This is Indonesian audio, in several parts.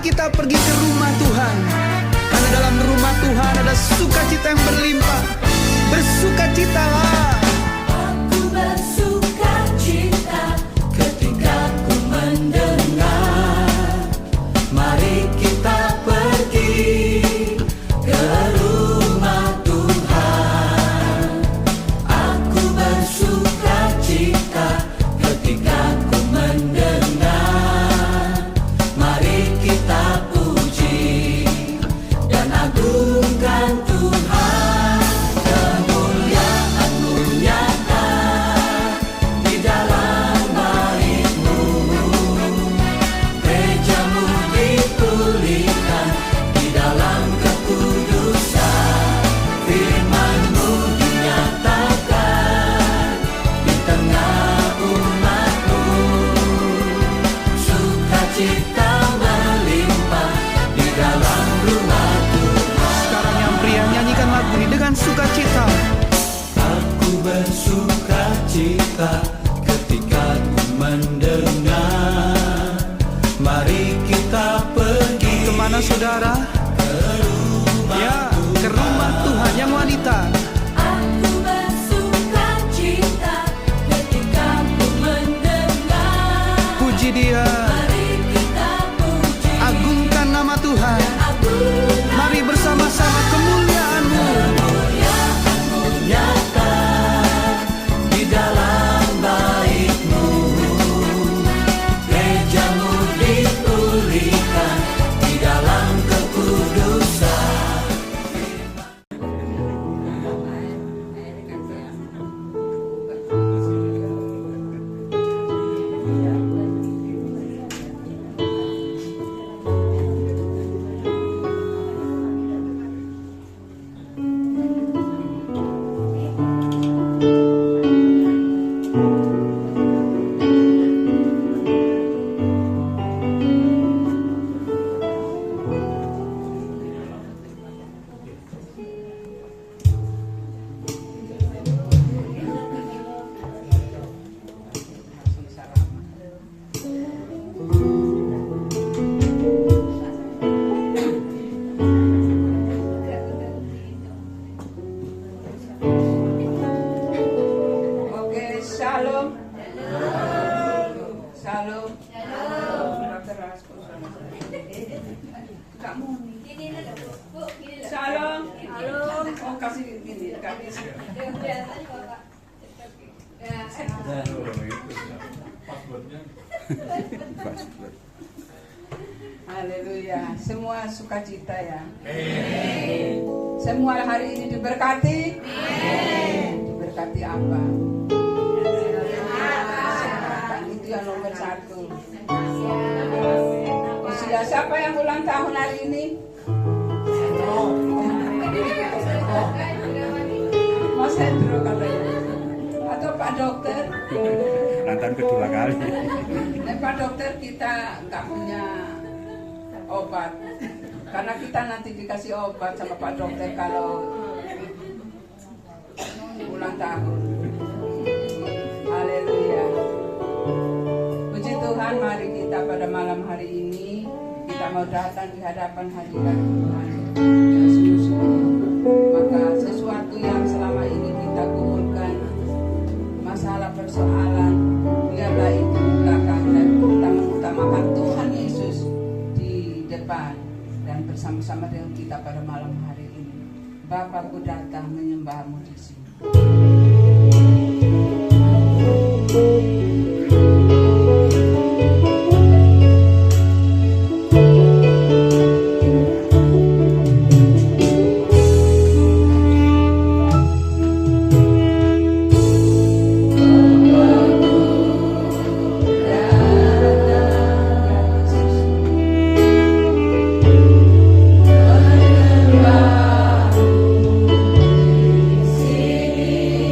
kita pergi ke rumah Tuhan. Karena dalam rumah Tuhan ada sukacita yang berlimpah. Bersukacitalah. Aku bersukacita ketika ku mendengar, mari kita pergi ke rumah Tuhan. Aku bersukacita ketika ku mendengar, mari kita puji dan agungkan Tuhan. Kemuliaan-Mu nyata di dalam bait-Mu, gereja-Mu dipulihkan di dalam kekudusan, firman-Mu dinyatakan di tengah umat-Mu, sukacita melimpah di dalam rumah Tuhan. Sekarang yang pria nyanyikan lagu ini dengan sukacita. Aku bersukacita ketika ku mendengar, mari kita pergi. Kemana saudara? Ya, ke rumah Tuhan yang wanita. Aku bersukacita ketika ku mendengar, Puji Dia, mari kita puji agungkan nama Tuhan. agungkan Mari bersama-sama kemuliaan-Mu. Kemuliaan-Mu nyata di dalam bait-Mu, gereja-Mu dipulihkan di dalam kekudusan. Oke, shalom. Shalom. Dr. Rasko, shalom. Kamu shalom. Oh, kasih gini, kasih. Haleluya. Semua sukacita ya. Semua hari ini diberkati. Diberkati apa? Kesehatan itu yang nomor satu. Sudah siapa yang ulang tahun hari ini? Mas Hendro katanya. Atau Pak Dokter? Nonton kedua kali. Pak Dokter, kita nggak punya obat. Karena kita nanti dikasih obat sama Pak Dokter kalau ulang tahun. Haleluya. Puji Tuhan, mari kita pada malam hari ini kita mau datang di hadapan hadirat Tuhan. Maka sesuatu yang selama ini kita gumulkan, masalah persoalan, biarlah itu di belakang dan kita mengutamakan Tuhan Yesus di depan dan bersama-sama dengan kita pada malam hari ini. Bapakku datang menyembahmu di sini. Sini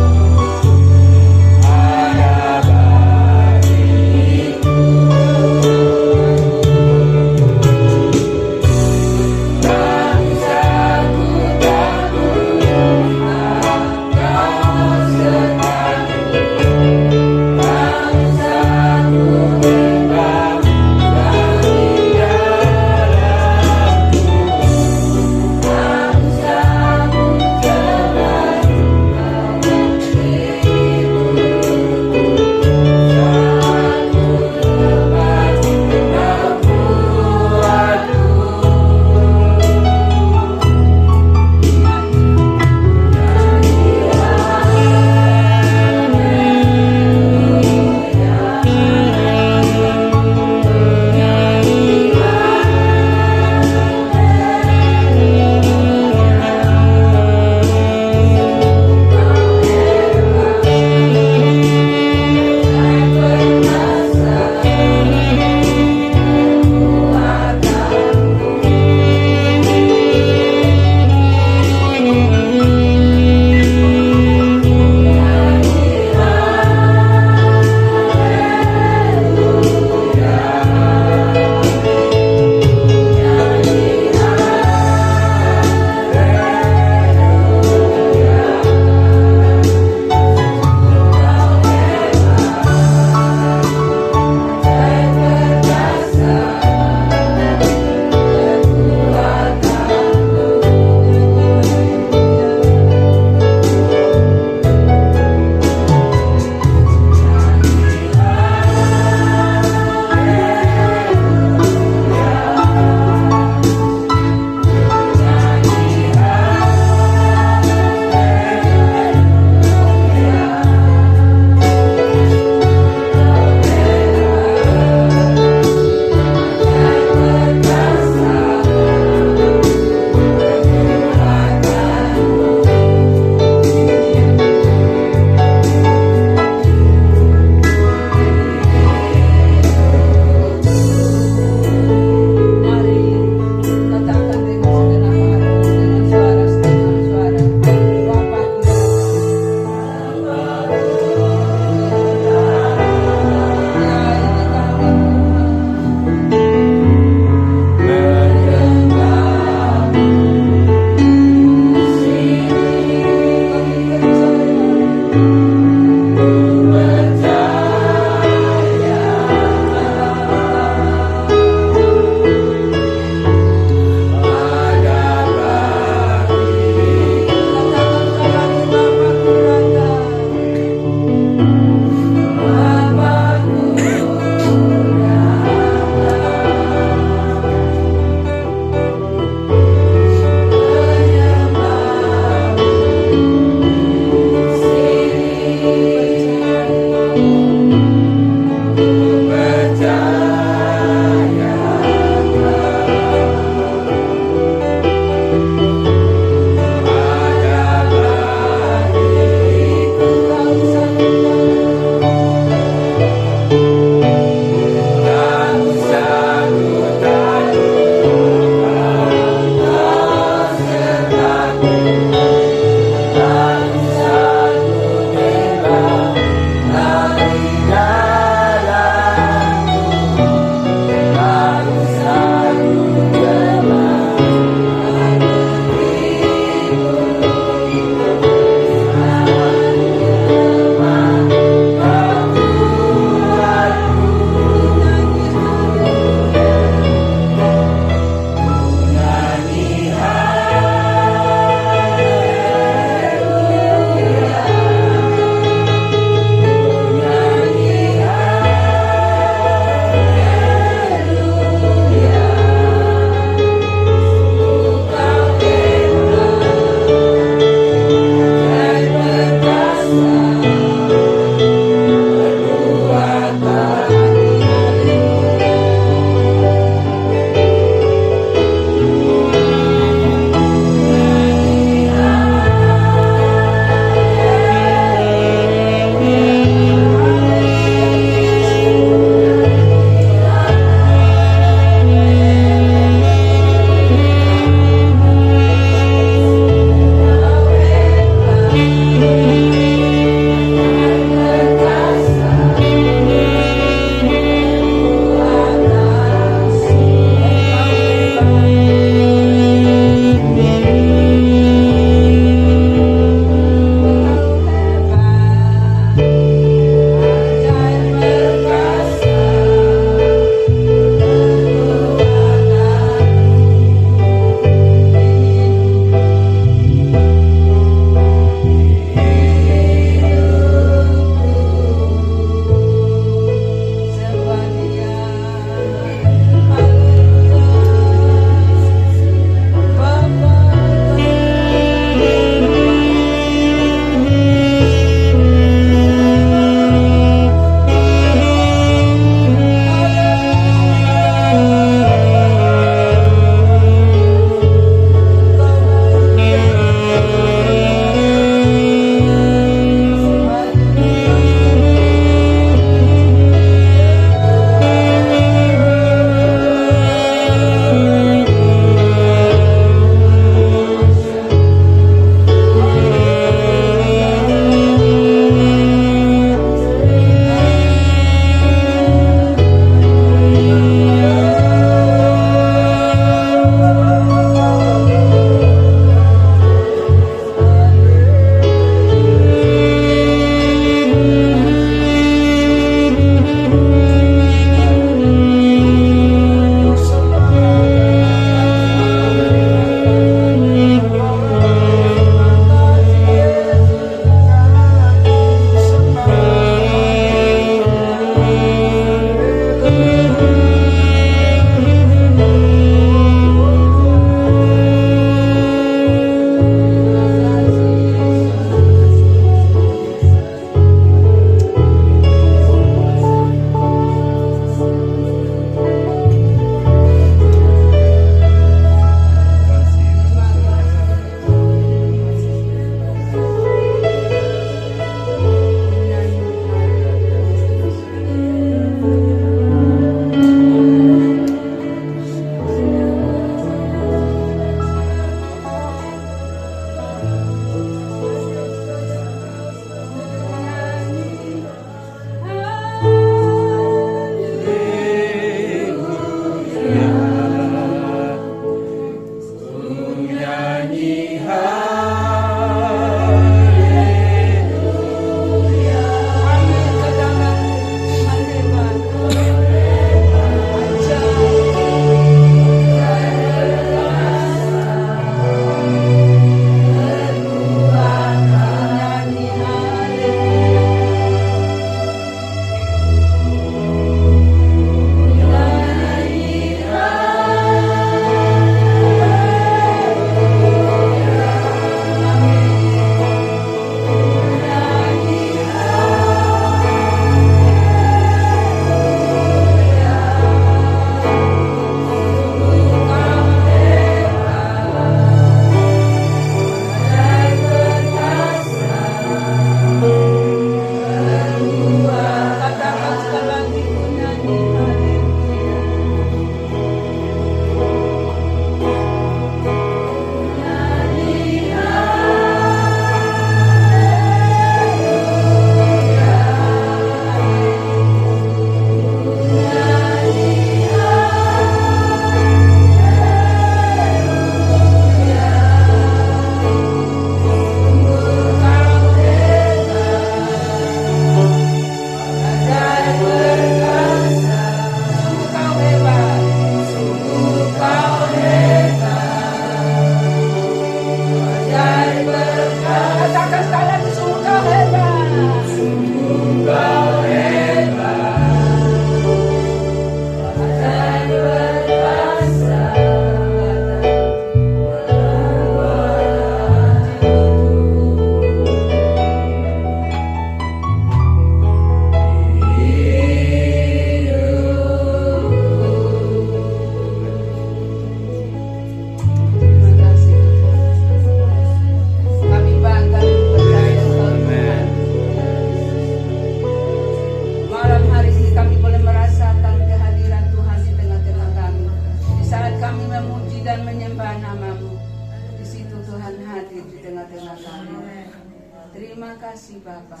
kasih Bapa.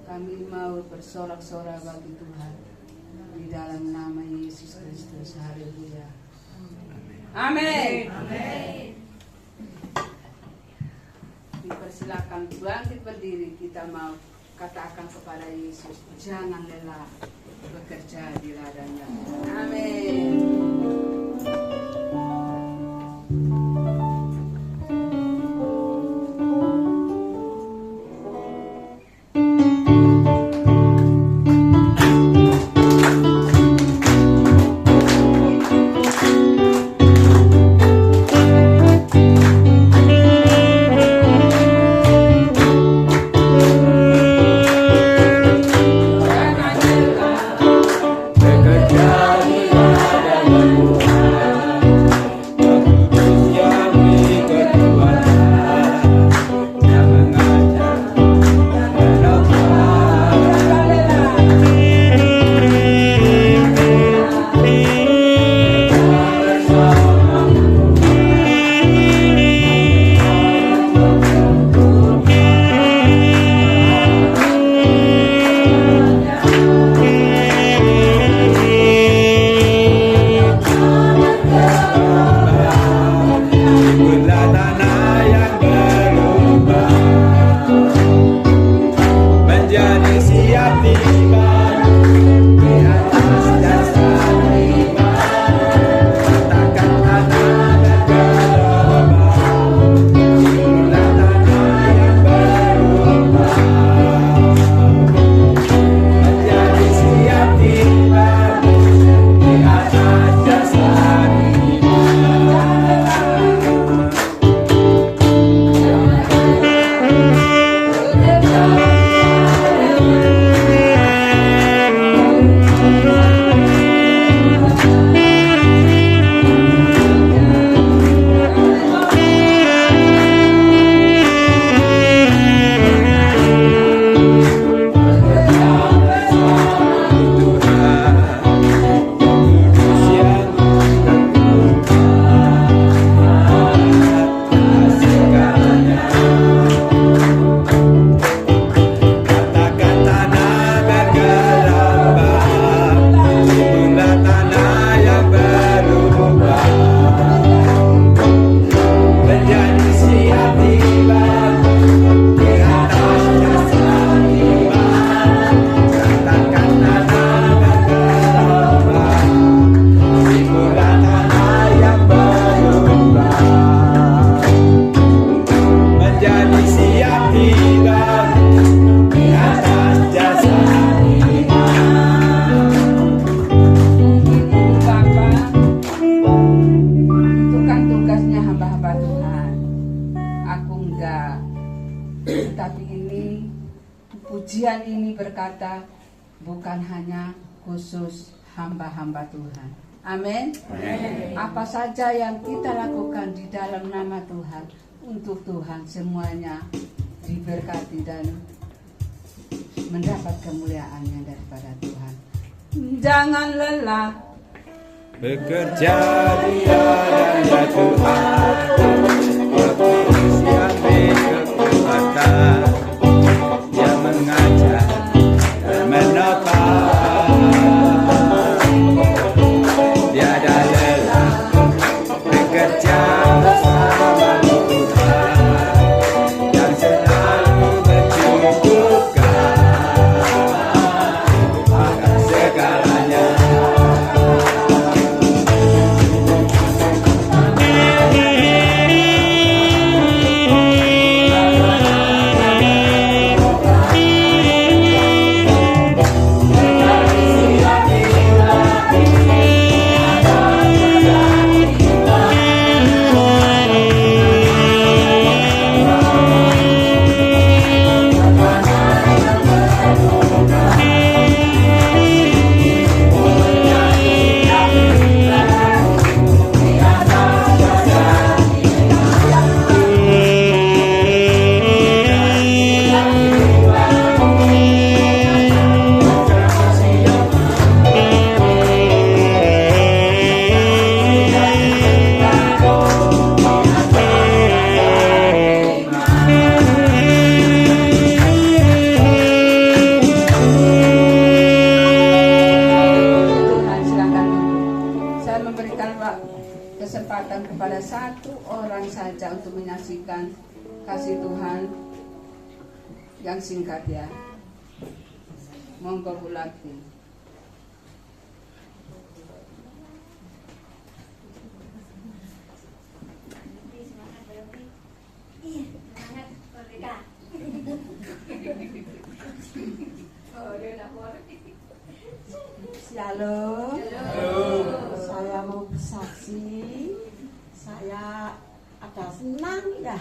Kami mau bersorak-sorai bagi Tuhan di dalam nama Yesus Kristus. Haleluya. Amin. Dipersilakan bangkit berdiri. Kita mau katakan kepada Yesus, jangan lelah bekerja di ladangnya. Amin. Pujian ini berkata bukan hanya khusus hamba-hamba Tuhan. Amin. Apa saja yang kita lakukan di dalam nama Tuhan, untuk Tuhan semuanya diberkati dan mendapat kemuliaannya daripada Tuhan. Jangan lelah bekerja di ladangnya Tuhan, yang kekuatan yang mengajar dan menopang. Tiada lelah bekerja bersama Tuhan yang selalu mencukupkan akan segalanya. kepada satu orang saja untuk menyaksikan kasih Tuhan yang singkat ya. Monggo Bu Lati. Halo. Saya mau bersaksi. Saya ada senang ya,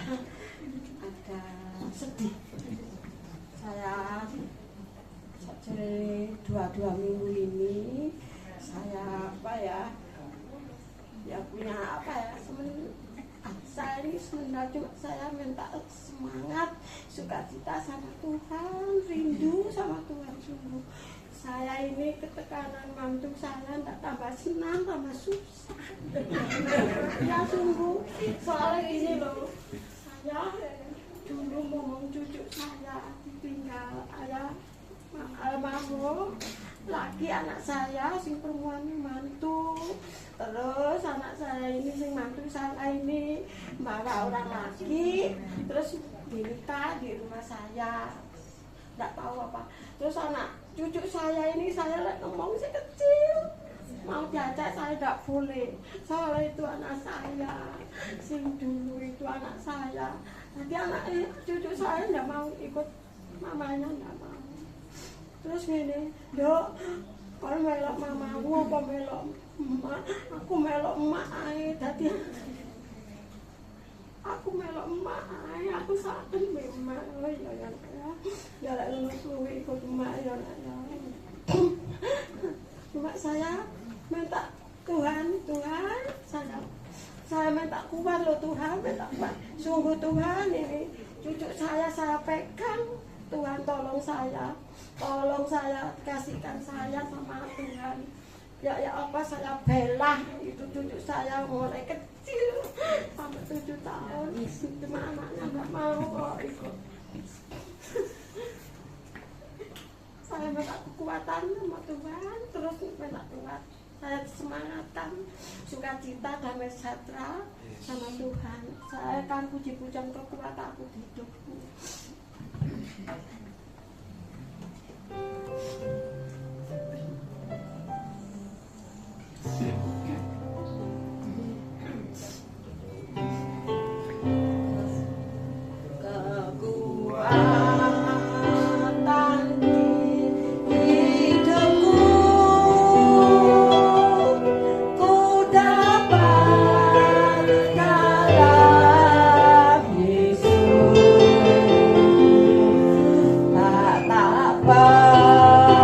ada sedih. Saya sejak dua minggu ini saya punya saya ini sebenarnya cuma saya minta semangat, sukacita sama Tuhan, rindu sama Tuhan sungguh. Saya ini ketekanan mantu saya tidak tambah senang, tambah susah. Ya sungguh, soalnya ini loh, saya dulu ngomong cucu saya ditinggal ayah almarhum, lagi anak saya sing perempuan mantu, terus anak saya ini sing mantu saya ini bawa orang lagi, terus dinikah di rumah saya, tidak tahu apa. Terus anak cucu saya ini saya ngomong si kecil, mau diajak saya tidak boleh, soalnya itu anak saya, sing dulu itu anak saya. Nanti anak cucu saya tidak mau ikut mamanya, tidak mau. Terus gini, Dok, kalau melok mamamu apa melok emak? Aku melok emak aja, tadi aku melok emak aja, aku sakit memang. Oh iya ya, ya lah lu ikut emak ya ya. Cuma saya minta Tuhan, saya minta kuat loh Tuhan, minta kuat. Sungguh Tuhan ini cucu saya pegang. Tuhan tolong saya kasihkan saya sama Tuhan. Ya apa saya bela itu cucu saya mulai kecil sampai 7 tahun. Cuma anaknya nggak mau ikut. Saya minta kekuatan sama Tuhan, terus minta Tuhan. Saya semangatan, sukacita, damai sejahtera sama Tuhan. Saya akan puji-pujian kekuatanku di hidupku. Bye.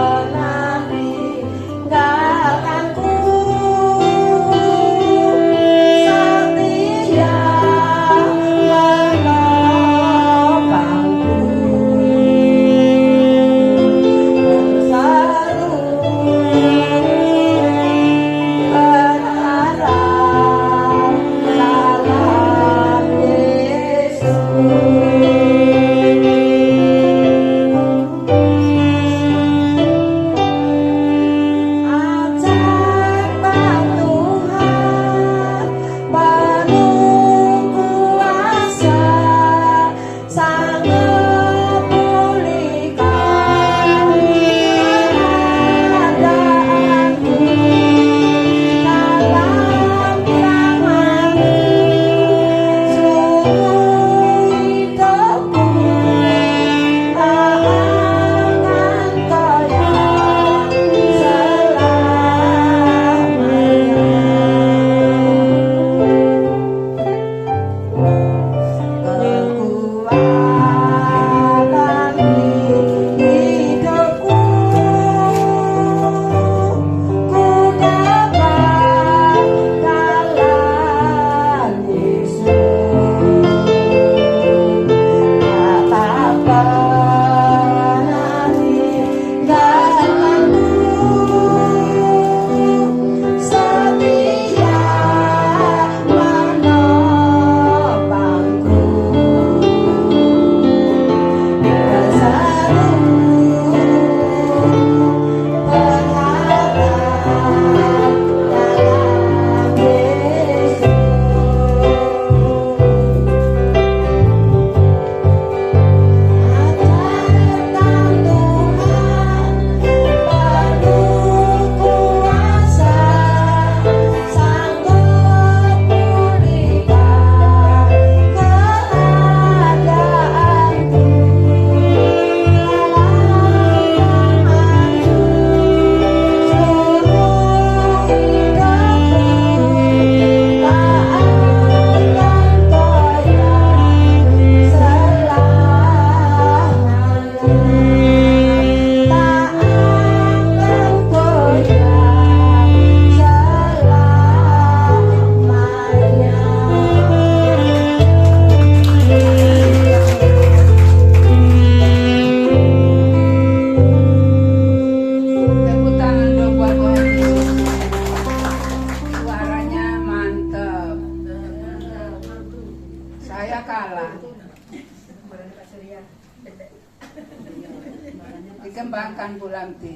Silakan Bu Lamti.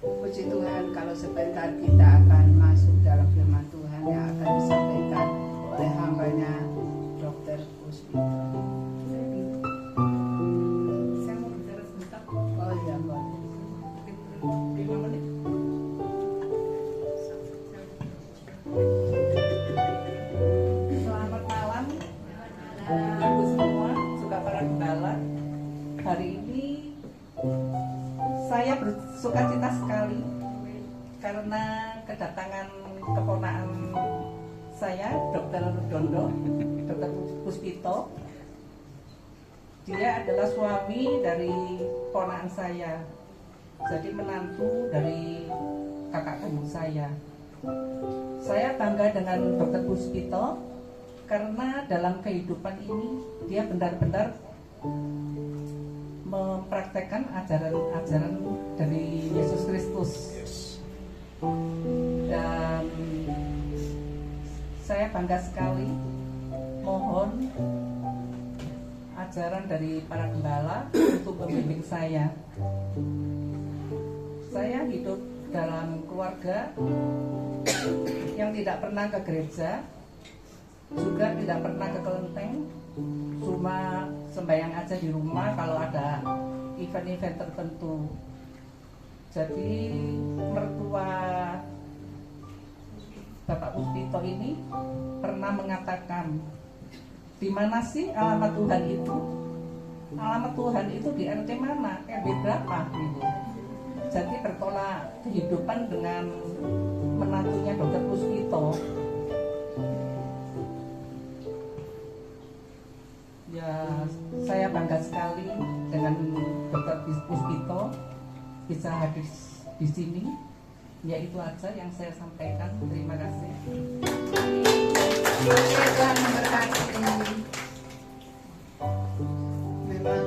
Puji Tuhan, kalau sebentar kita akan masuk dalam firman Tuhan yang akan disampaikan oleh hambanya Dr. Puspito. Saya mau bicara sebentar, Oh iya, boleh. 5 menit. Selamat malam, Ibu semua, suka para gembala. Hari ini saya bersuka cita sekali karena kedatangan keponakan saya, Dr. Dondo, Dr. Puspito. Dia adalah suami dari ponakan saya, jadi menantu dari kakak kandung saya. Saya bangga dengan Dr. Puspito karena dalam kehidupan ini dia benar-benar mempraktekkan ajaran-ajaran dari Yesus Kristus. Dan saya bangga sekali. Mohon ajaran dari para gembala untuk membimbing saya. Saya hidup dalam keluarga yang tidak pernah ke gereja, juga tidak pernah ke kelenteng, cuma sembahyang aja di rumah kalau ada event-event tertentu. Jadi mertua Bapak Puspito ini pernah mengatakan, di mana sih alamat Tuhan itu? Alamat Tuhan itu di RT mana? RW berapa? Gitu. Jadi bertolak kehidupan dengan menantunya Dr. Puspito. Ya, saya bangga sekali dengan Dr. Puspito bisa hadir di sini. Ya, itu aja yang saya sampaikan. Terima kasih. Tuhan memberkati. Memang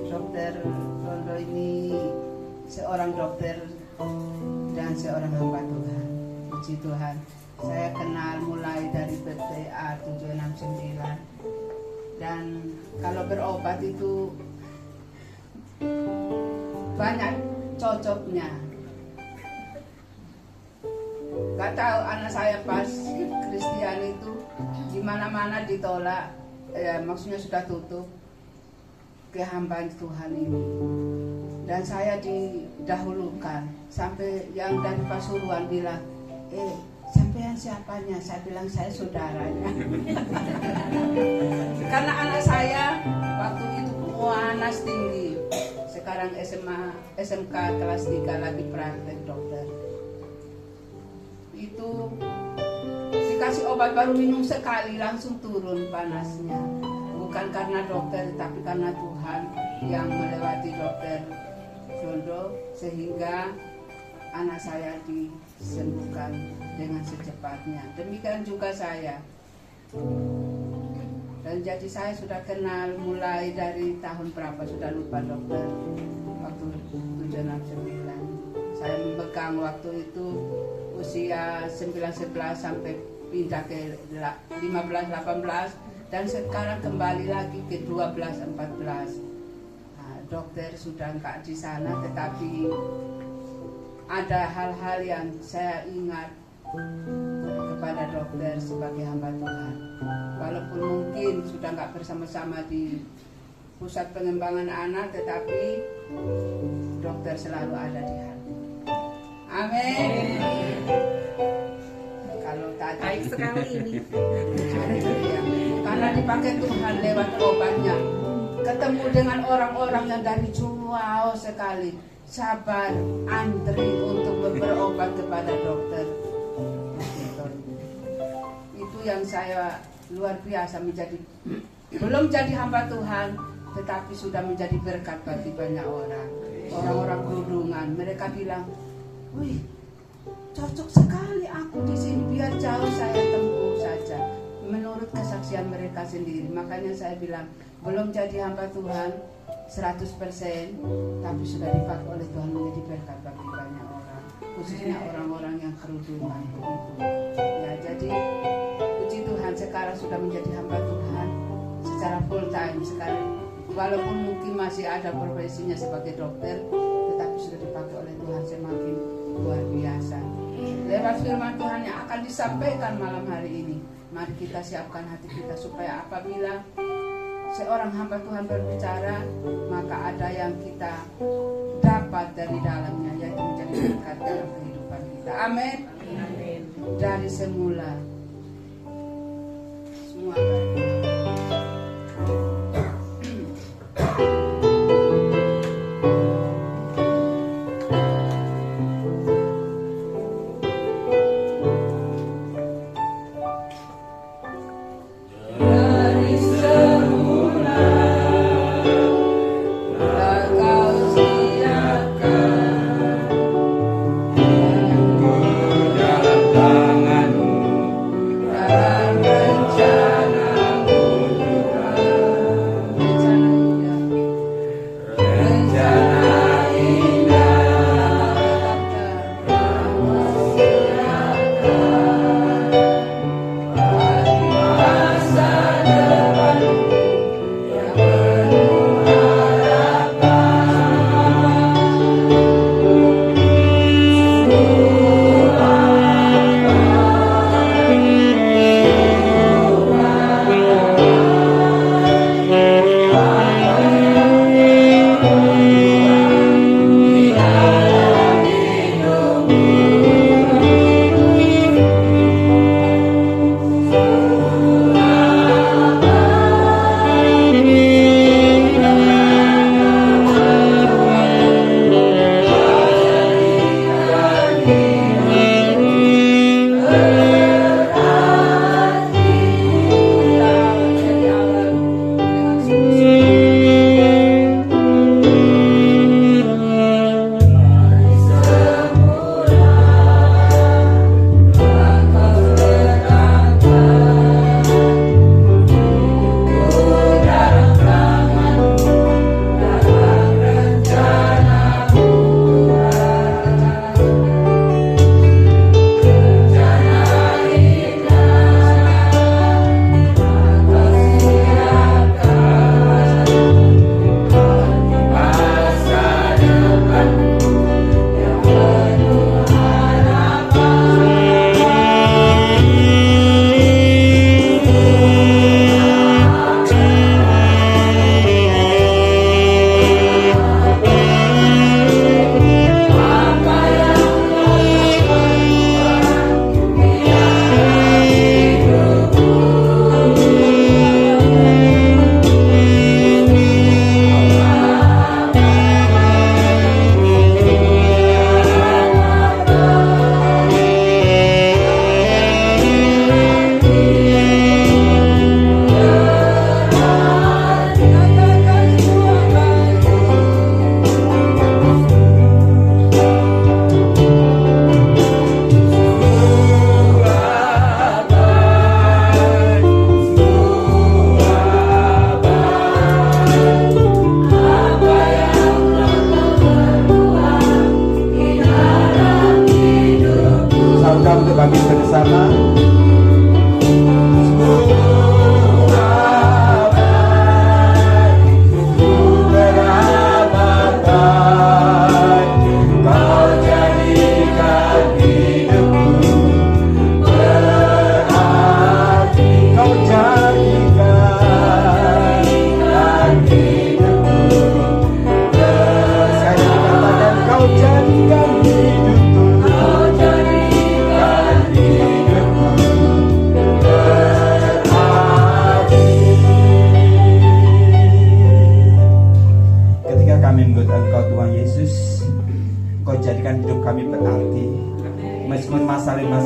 Dr. Dondo ini seorang dokter dan seorang hamba Tuhan. Puji Tuhan. Saya kenal mulai dari BTA 769. Dan kalau berobat itu banyak cocoknya. Gak tahu anak saya pas Kristian itu di mana-mana ditolak, ya maksudnya sudah tutup ke hamba Tuhan ini. Dan saya didahulukan sampai yang dari Pasuruan bilang, sampean siapanya? Saya bilang saya saudaranya. Karena anak saya waktu itu panas tinggi. Sekarang SMK kelas 3 lagi praktek dokter. Itu dikasih obat baru minum sekali langsung turun panasnya. Bukan karena dokter tapi karena Tuhan yang melewati Dokter Dondo sehingga anak saya disembuhkan dengan secepatnya. Demikian juga saya. Dan jadi saya sudah kenal mulai dari tahun berapa sudah lupa dokter. Waktu 769. Saya memegang waktu itu usia 9-11 sampai pindah ke 15-18 dan sekarang kembali lagi ke 12-14. Nah, dokter sudah enggak di sana tetapi ada hal-hal yang saya ingat kepada dokter sebagai hamba Tuhan. Walaupun mungkin sudah enggak bersama-sama di pusat pengembangan anak, tetapi dokter selalu ada di hati. Amin. Kalau tadi Baik sekali ini. karena dipakai Tuhan lewat obatnya. Ketemu dengan orang-orang yang dari jauh sekali, sabar, antri untuk berobat kepada dokter. Itu yang saya luar biasa menjadi, belum jadi hamba Tuhan, tetapi sudah menjadi berkat bagi banyak orang. Orang-orang kerudungan, mereka bilang, wih, cocok sekali aku di sini, biar jauh saya tempuh saja. Menurut kesaksian mereka sendiri. Makanya saya bilang, belum jadi hamba Tuhan 100%, tapi sudah dipakai oleh Tuhan menjadi berkat bagi banyak orang, khususnya orang-orang yang kerudungan itu. Ya, jadi puji Tuhan sekarang sudah menjadi hamba Tuhan secara full time. Sekarang walaupun mungkin masih ada profesinya sebagai dokter, tetapi sudah dipakai oleh Tuhan semakin luar biasa. Lewat firman Tuhan yang akan disampaikan malam hari ini, mari kita siapkan hati kita supaya apabila seorang hamba Tuhan berbicara, maka ada yang kita dapat dari dalamnya, yaitu menjadi berkat dalam kehidupan kita. Amin. Dari semula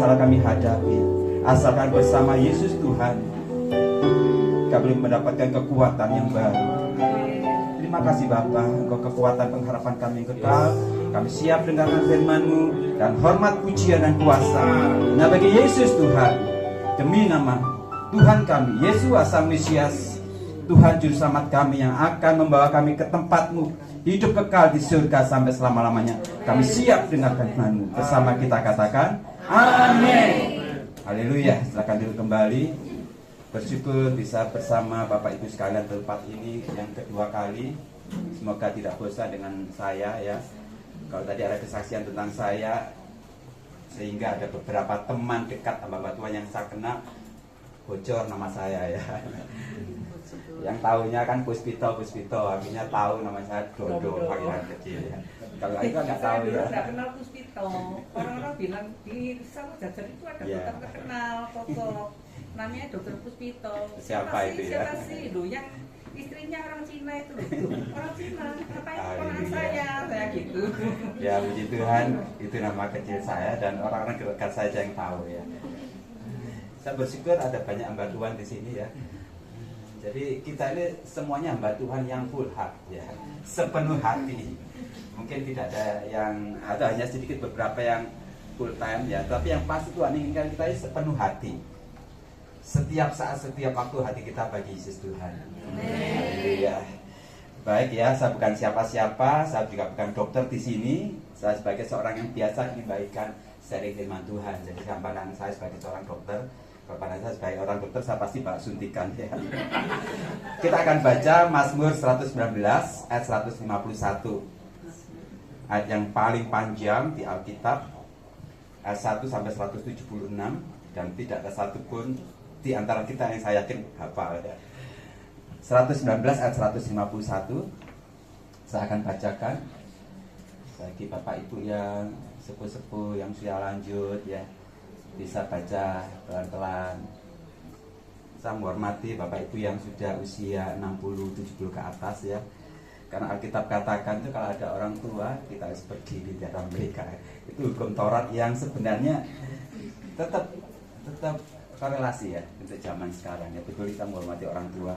masalah kami hadapi, asalkan bersama Yesus Tuhan kami mendapatkan kekuatan yang baru. Terima kasih Bapa, Engkau kekuatan pengharapan kami yang kekal. Kami siap dengarkan firman-Mu dan hormat, pujian dan kuasa nah bagi Yesus Tuhan, demi nama Tuhan kami Yesus Sang Mesias, Tuhan Juru Selamat kami yang akan membawa kami ke tempat-Mu, hidup kekal di surga sampai selama-lamanya. Kami siap dengarkan firman-Mu. Bersama kita katakan amin. Haleluya. Silakan duduk kembali. Bersyukur bisa bersama Bapak Ibu sekalian tempat ini yang kedua kali. Semoga tidak bosan dengan saya ya. Kalau tadi ada kesaksian tentang saya, sehingga ada beberapa teman dekat hamba Tuhan yang saya kenal, bocor nama saya ya. Yang tahunya kan Puspito, akhirnya tahu nama saya Dodo panggilan kecil ya. Kalau itu nggak tahu Saya dulu ya. nggak kenal Puspito. Orang-orang bilang di Sama Jajar itu ada Iya. dokter terkenal, tokoh namanya Dokter Puspito. Siapa itu ya? Siapa sih? Loh, yang istrinya orang Cina itu loh. Orang Cina, ngapain Ah, ponakan iya. saya gitu. Ya puji Tuhan, itu nama kecil saya dan orang-orang dekat saya yang tahu ya. Saya bersyukur ada banyak hamba Tuhan di sini ya. Jadi kita ini semuanya hamba Tuhan yang full heart ya, sepenuh hati. Mungkin tidak ada yang, atau hanya sedikit beberapa yang full time ya, tapi yang pasti Tuhan inginkan kita ini sepenuh hati. Setiap saat, setiap waktu hati kita bagi Yesus Tuhan. Haleluya. Baik ya, saya bukan siapa-siapa, saya juga bukan dokter di sini. Saya sebagai seorang yang biasa ingin bagikan sharing firman Tuhan. Jadi gambaran saya sebagai seorang dokter, gambaran saya sebagai orang dokter, saya pasti Pak suntikan ya. Kita akan baca Mazmur 119 ayat 151. Ayat yang paling panjang di Alkitab, ayat 1 sampai 176, dan tidak ada satupun di antara kita yang saya yakin hafal ya. 119 ayat 151 saya akan bacakan bagi Bapak Ibu yang sepuh-sepuh yang sudah lanjut ya, bisa baca pelan-pelan. Saya menghormati Bapak Ibu yang sudah usia 60-70 ke atas ya, karena Alkitab katakan itu kalau ada orang tua kita harus berdiri di hadapan mereka. Itu hukum Taurat yang sebenarnya tetap korelasi ya untuk zaman sekarang ya. Betul, kita menghormati orang tua.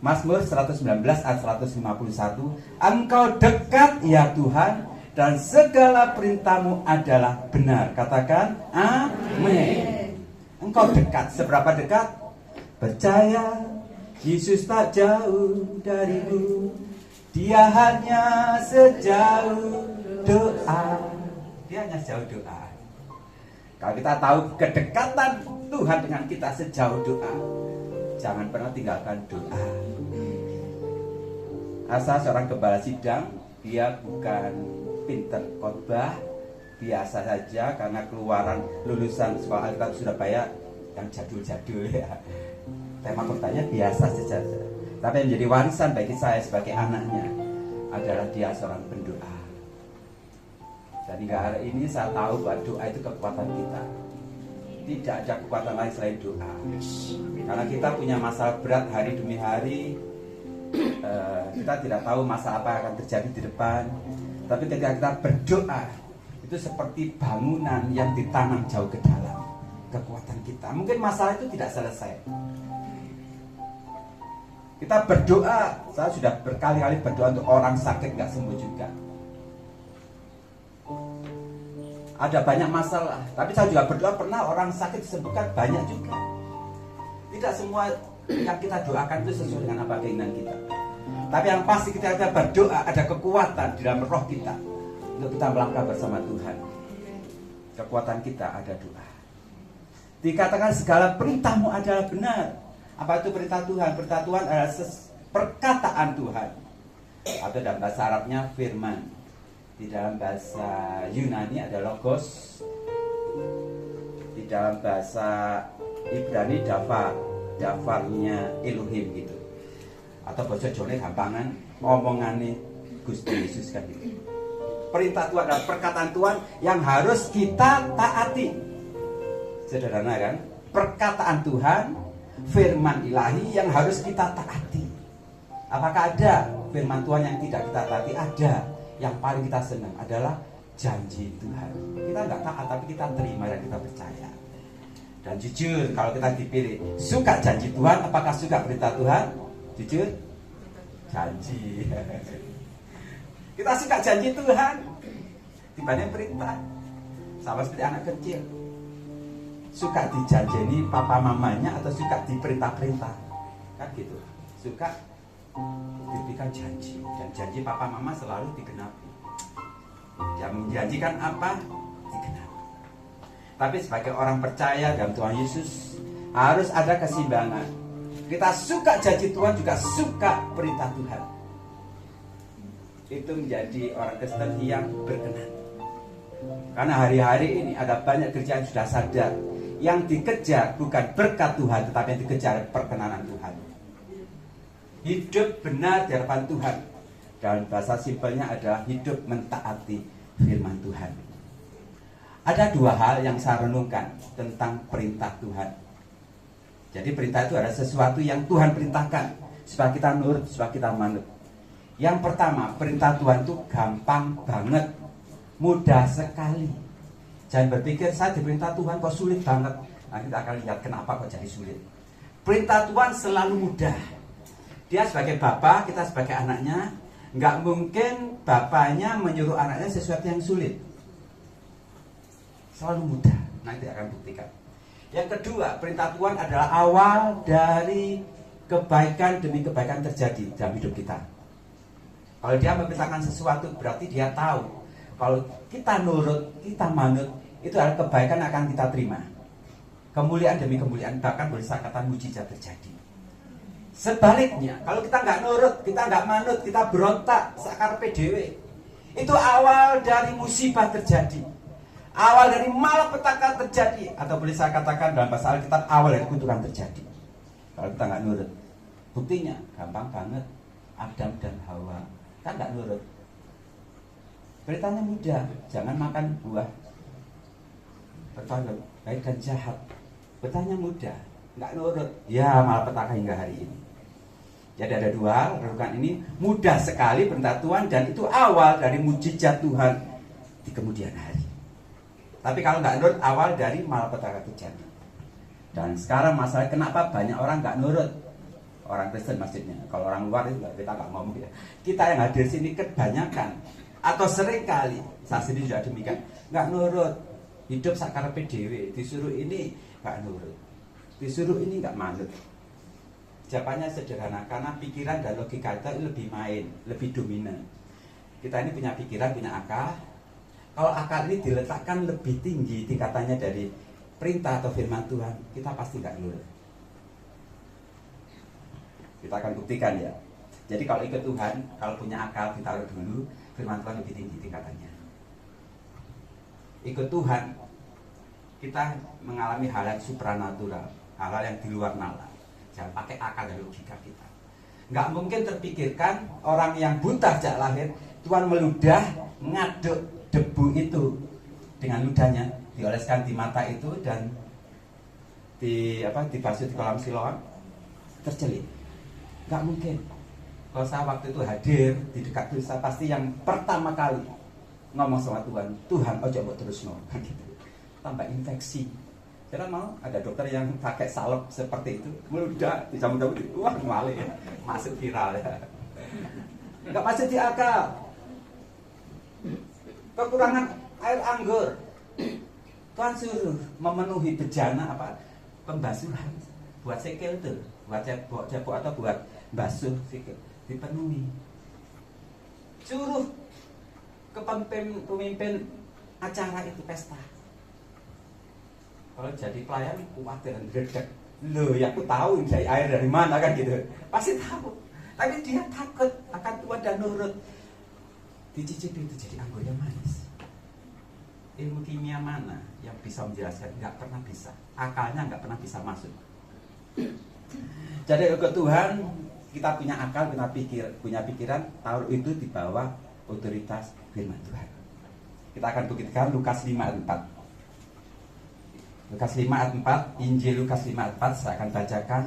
Mazmur 119 ayat 151. Engkau dekat ya Tuhan, dan segala perintahmu adalah benar. Katakan amin. Engkau dekat. Seberapa dekat? Percaya Yesus tak jauh darimu, Dia hanya sejauh doa. Dia hanya sejauh doa. Kalau kita tahu kedekatan Tuhan dengan kita sejauh doa, jangan pernah tinggalkan doa. Asa seorang gembala sidang, dia bukan pinter khotbah, biasa saja karena keluaran lulusan sekolah Alkitab Surabaya yang jadul-jadul ya. Tema khotbahnya biasa saja. Tapi yang menjadi warisan bagi saya sebagai anaknya adalah dia seorang pendoa. Dan hingga hari ini saya tahu bahwa doa itu kekuatan kita. Tidak ada kekuatan lain selain doa. Karena kita punya masalah berat hari demi hari. Kita tidak tahu masa apa yang akan terjadi di depan. Tapi ketika kita berdoa, itu seperti bangunan yang ditanam jauh ke dalam kekuatan kita. Mungkin masalah itu tidak selesai. Kita berdoa, saya sudah berkali-kali berdoa untuk orang sakit nggak sembuh juga. Ada banyak masalah, tapi saya juga berdoa pernah orang sakit disembuhkan banyak juga. Tidak semua yang kita doakan itu sesuai dengan apa keinginan kita. Tapi yang pasti kita berdoa, ada kekuatan di dalam roh kita untuk kita melangkah bersama Tuhan. Kekuatan kita ada doa. Dikatakan segala perintahmu adalah benar. Apa itu perintah Tuhan? Perintah Tuhan adalah perkataan Tuhan. Atau dalam bahasa Arabnya firman. Di dalam bahasa Yunani ada logos. Di dalam bahasa Ibrani dafarnya Elohim gitu. Atau bahasa Jawa gampangan omongane Gusti Yesus kan gitu. Perintah Tuhan dan perkataan Tuhan yang harus kita taati. Sederhana kan? Perkataan Tuhan, firman ilahi yang harus kita taati. Apakah ada firman Tuhan yang tidak kita taati? Ada. Yang paling kita senang adalah janji Tuhan. Kita nggak taat tapi kita terima dan kita percaya. Dan jujur kalau kita dipilih, suka janji Tuhan, apakah suka perintah Tuhan? Jujur? Janji. Kita suka janji Tuhan dibanding perintah. Sama seperti anak kecil. Suka dijanjeni papa mamanya atau suka diperintah-perintah? Kan gitu. Suka diberikan janji, dan janji papa mama selalu digenapi. Dia menjanjikan apa? Digenapi. Tapi sebagai orang percaya dalam Tuhan Yesus, Harus ada keseimbangan. Kita suka janji Tuhan, juga suka perintah Tuhan. Itu menjadi orang Kristen yang berkenan. Karena hari-hari ini ada banyak gereja yang sudah sadar, yang dikejar bukan berkat Tuhan, tetapi yang dikejar perkenanan Tuhan. Hidup benar di hadapan Tuhan. Dan bahasa simpelnya adalah hidup mentaati firman Tuhan. Ada dua hal yang saya renungkan tentang perintah Tuhan. Jadi perintah itu adalah sesuatu yang Tuhan perintahkan supaya kita nurut, supaya kita manut. Yang pertama, perintah Tuhan itu gampang banget, mudah sekali. Jangan berpikir saya diperintah Tuhan kok sulit banget. Nah, kita akan lihat kenapa kok jadi sulit. Perintah Tuhan selalu mudah. Dia sebagai bapak, kita sebagai anaknya, nggak mungkin bapaknya menyuruh anaknya sesuatu yang sulit. Selalu mudah. Nanti akan buktikan. Yang kedua, perintah Tuhan adalah awal dari kebaikan demi kebaikan terjadi dalam hidup kita. Kalau dia memerintahkan sesuatu, berarti dia tahu kalau kita nurut, kita manut, itu adalah kebaikan yang akan kita terima. Kemuliaan demi kemuliaan, bahkan boleh saya katakan mujizat terjadi. Sebaliknya, kalau kita nggak nurut, kita nggak manut, kita berontak, sakar PDW, itu awal dari musibah terjadi, awal dari malapetaka terjadi, atau boleh saya katakan dalam bahasa Alkitab, awal dari kutukan terjadi. Kalau kita nggak nurut, buktinya gampang banget. Adam dan Hawa kan nggak nurut. Beritanya mudah, jangan makan buah bertahan baik dan jahat. Beritanya mudah, nggak nurut, ya malapetaka hingga hari ini. Jadi ada dua, renungan ini mudah sekali perintah Tuhan, dan itu awal dari mujizat Tuhan di kemudian hari. Tapi kalau nggak nurut, awal dari malapetaka terjadi. Dan sekarang masalah kenapa banyak orang nggak nurut? Orang Kristen maksudnya. Kalau orang luar itu kita nggak ngomong ya. Kita yang hadir sini kebanyakan atau sering kali, saya sendiri sudah demikian, nggak nurut. Hidup sakarepe dhewe, disuruh ini nggak nurut, disuruh ini nggak manut. Jawabannya sederhana, karena pikiran dan logika kita lebih main, lebih dominan. Kita ini punya pikiran, punya akal. Kalau akal ini diletakkan lebih tinggi tingkatannya dari perintah atau firman Tuhan, kita pasti nggak nurut. Kita akan buktikan ya. Jadi kalau ikut Tuhan, kalau punya akal ditaruh dulu, firman Tuhan lebih tinggi tingkatannya. Ikut Tuhan, kita mengalami hal yang supranatural, hal-hal yang di luar nalar. Jangan pakai akal dan logika kita. Nggak mungkin terpikirkan orang yang buta sejak lahir, Tuhan meludah, ngaduk debu itu dengan ludahnya, dioleskan di mata itu dan dibasuh di kolam Siloam, tercelit. Nggak mungkin. Kalau saya waktu itu hadir di dekat itu, saya pasti yang pertama kali ngomong sama Tuhan, Tuhan ojo buat terus ngomong gitu. Tambah infeksi. Kira mau ada dokter yang pakai salep seperti itu, meludah bisa mudah-mudah, wah malah ya, masuk viral ya. Nggak masuk di akal. Kekurangan air anggur, Tuhan suruh memenuhi bejana apa pembasuhan buat sikil tuh, buat cebok atau buat basuh sikil, dipenuhi. Suruh ke pemimpin acara itu pesta. Kalau jadi pelayan khawatir dan gredek. Loh, ya aku tahu dari air dari mana kan gitu. Pasti tahu. Tapi dia takut akan Tuhan dan nurut. Dicicipi itu jadi anggur yang manis. Ilmu kimia mana yang bisa menjelaskan? Nggak pernah bisa. Akalnya nggak pernah bisa masuk. Jadi ke Tuhan, kita punya akal, punya pikiran, taruh itu di bawah otoritas firman Tuhan. Kita akan buktikan Lukas 5 ayat 4. Lukas 5 ayat 4, Injil Lukas 5 ayat 4 saya akan bacakan.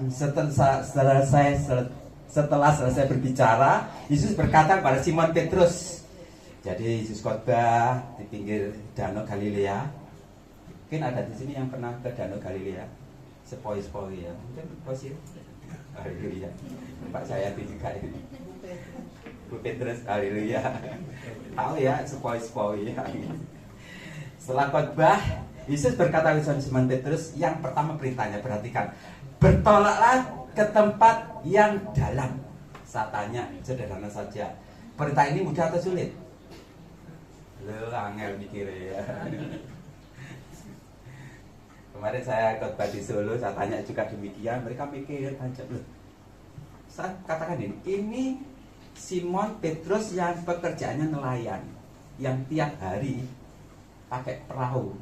Setelah selesai berbicara, Yesus berkata kepada Simon Petrus. Jadi Yesus khotbah di pinggir Danau Galilea. Mungkin ada di sini yang pernah ke Danau Galilea. Sepoi-sepoi ya. Mungkin posisi. Haleluya. Pak saya juga ini. Bu Petrus, haleluya. Tahu ya, sepoi-sepoi ya. Setelah khotbah, Yesus berkata kepada Simon Petrus, yang pertama perintahnya, perhatikan, bertolaklah ke tempat yang dalam. Saya tanya, sederhana saja, perintah ini mudah atau sulit? Angel mikirnya ya. Kemarin saya khotbah di Solo, saya tanya juga demikian. Mereka mikir aja loh. Saya katakan ini Simon Petrus yang pekerjaannya nelayan, yang tiap hari pakai perahu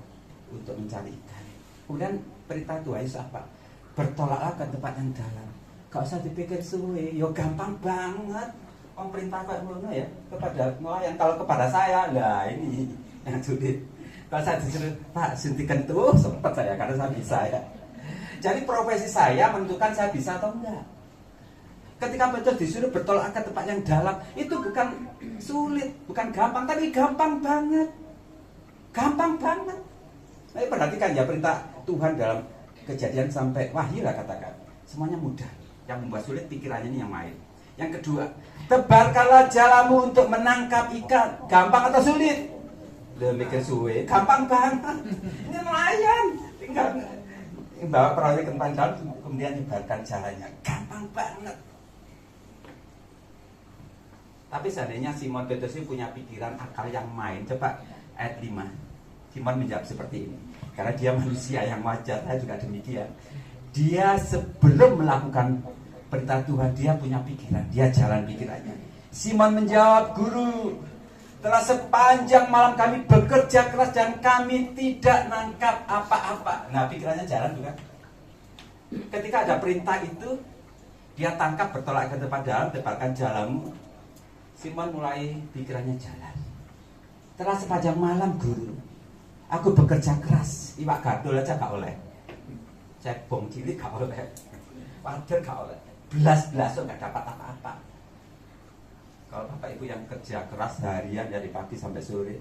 untuk mencari ikan. Kemudian perintah Tuhan Yesus apa? Bertolaklah ke tempat yang dalam. Gak usah dipikir suwe, yo gampang banget. Om perintah kayak ngono ya kepada nelayan. Kalau kepada saya, lah ini yang sulit. Kalau saya disuruh Pak suntikan tuh sempat saya karena saya bisa ya. Jadi profesi saya menentukan saya bisa atau enggak. Ketika Petrus disuruh bertolak ke tempat yang dalam, itu bukan sulit, bukan gampang, tapi gampang banget. Gampang banget. Nah, perhatikan ya perintah Tuhan dalam Kejadian sampai Wahyu lah katakan. Semuanya mudah. Yang membuat sulit pikirannya ini yang main. Yang kedua, tebarkanlah jalamu untuk menangkap ikan. Gampang atau sulit? Udah mikir suwe, gampang banget. Ini nelayan. Tinggal bawa perahu ke tempat dalam, kemudian nyebarkan jalannya. Gampang banget. Tapi seandainya Simon Petrus ini punya pikiran akal yang main. Coba ayat 5. Simon menjawab seperti ini. Karena dia manusia yang wajar, saya juga demikian. Dia sebelum melakukan perintah Tuhan, dia punya pikiran, dia jalan pikirannya. Simon menjawab, Guru, telah sepanjang malam kami bekerja keras dan kami tidak nangkap apa-apa. Nah, pikirannya jalan juga. Ketika ada perintah itu, dia tangkap bertolak ke tempat dalam, tebarkan jalamu. Simon mulai pikirannya jalan. Telah sepanjang malam, Guru, aku bekerja keras, iwak gadul aja gak oleh. Cebong cilik gak oleh. Wader gak oleh. Belas-belas gak dapat apa-apa. Kalau bapak ibu yang kerja keras harian dari pagi sampai sore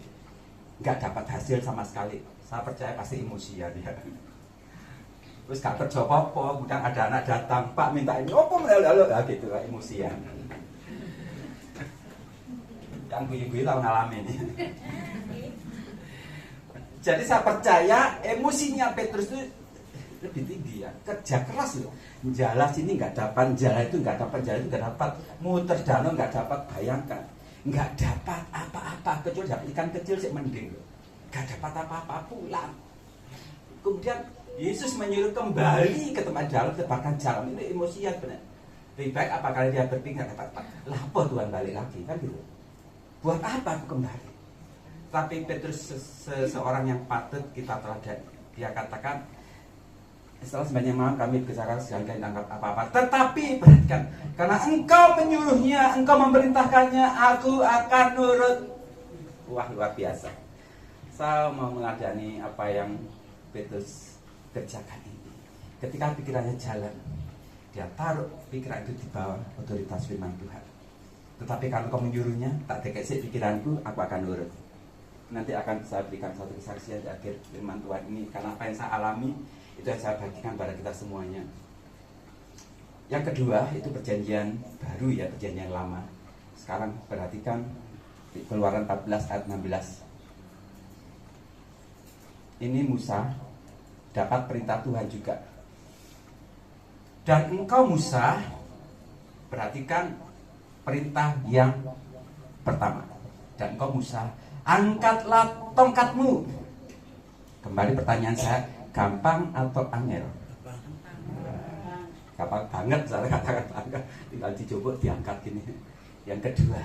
gak dapat hasil sama sekali, saya percaya pasti emosian ya. Terus gak kerja apa-apa, kemudian ada anak datang, Pak minta ini, apa lalu gitu lah, emosian. Yang gue tahu ngalamin ini. Jadi saya percaya emosinya Petrus itu lebih tinggi ya. Kerja keras loh. Jalan sini nggak dapat, jalan itu nggak dapat, jalan itu nggak dapat, muter danau nggak dapat, bayangkan, nggak dapat apa-apa kecuali dapat ikan kecil sih mending loh. Nggak dapat apa-apa pulang. Kemudian Yesus menyuruh kembali ke tempat jalan, tebarkan jalan. Ini emosian benar. Lebih baik apakah dia berpikir dapat lah apa Tuhan balik lagi kan gitu. Buat apa aku kembali? Tapi Petrus seseorang yang patut kita teladani. Dia katakan, setelah sebanyak malam kami bekerja keras dan kami tangkap apa-apa. Tetapi perhatikan, karena engkau menyuruhnya, engkau memerintahkannya, aku akan nurut. Wah, luar biasa. Saya mau meladani apa yang Petrus kerjakan ini. Ketika pikirannya jalan, dia taruh pikiran itu di bawah otoritas firman Tuhan. Tetapi kalau engkau menyuruhnya, tak dekesik pikiranku, aku akan nurut. Nanti akan saya berikan satu kesaksian di akhir firman Tuhan ini. Karena apa yang saya alami, itu yang saya bagikan pada kita semuanya. Yang kedua, itu perjanjian baru ya, perjanjian lama. Sekarang perhatikan di Keluaran 14 ayat 16. Ini Musa dapat perintah Tuhan juga. Dan engkau Musa, perhatikan perintah yang pertama. Dan engkau Musa, angkatlah tongkatmu. Kembali pertanyaan saya, gampang atau angel? Gampang banget, saya katakan banget. Tinggal dicoba diangkat gini. Yang kedua,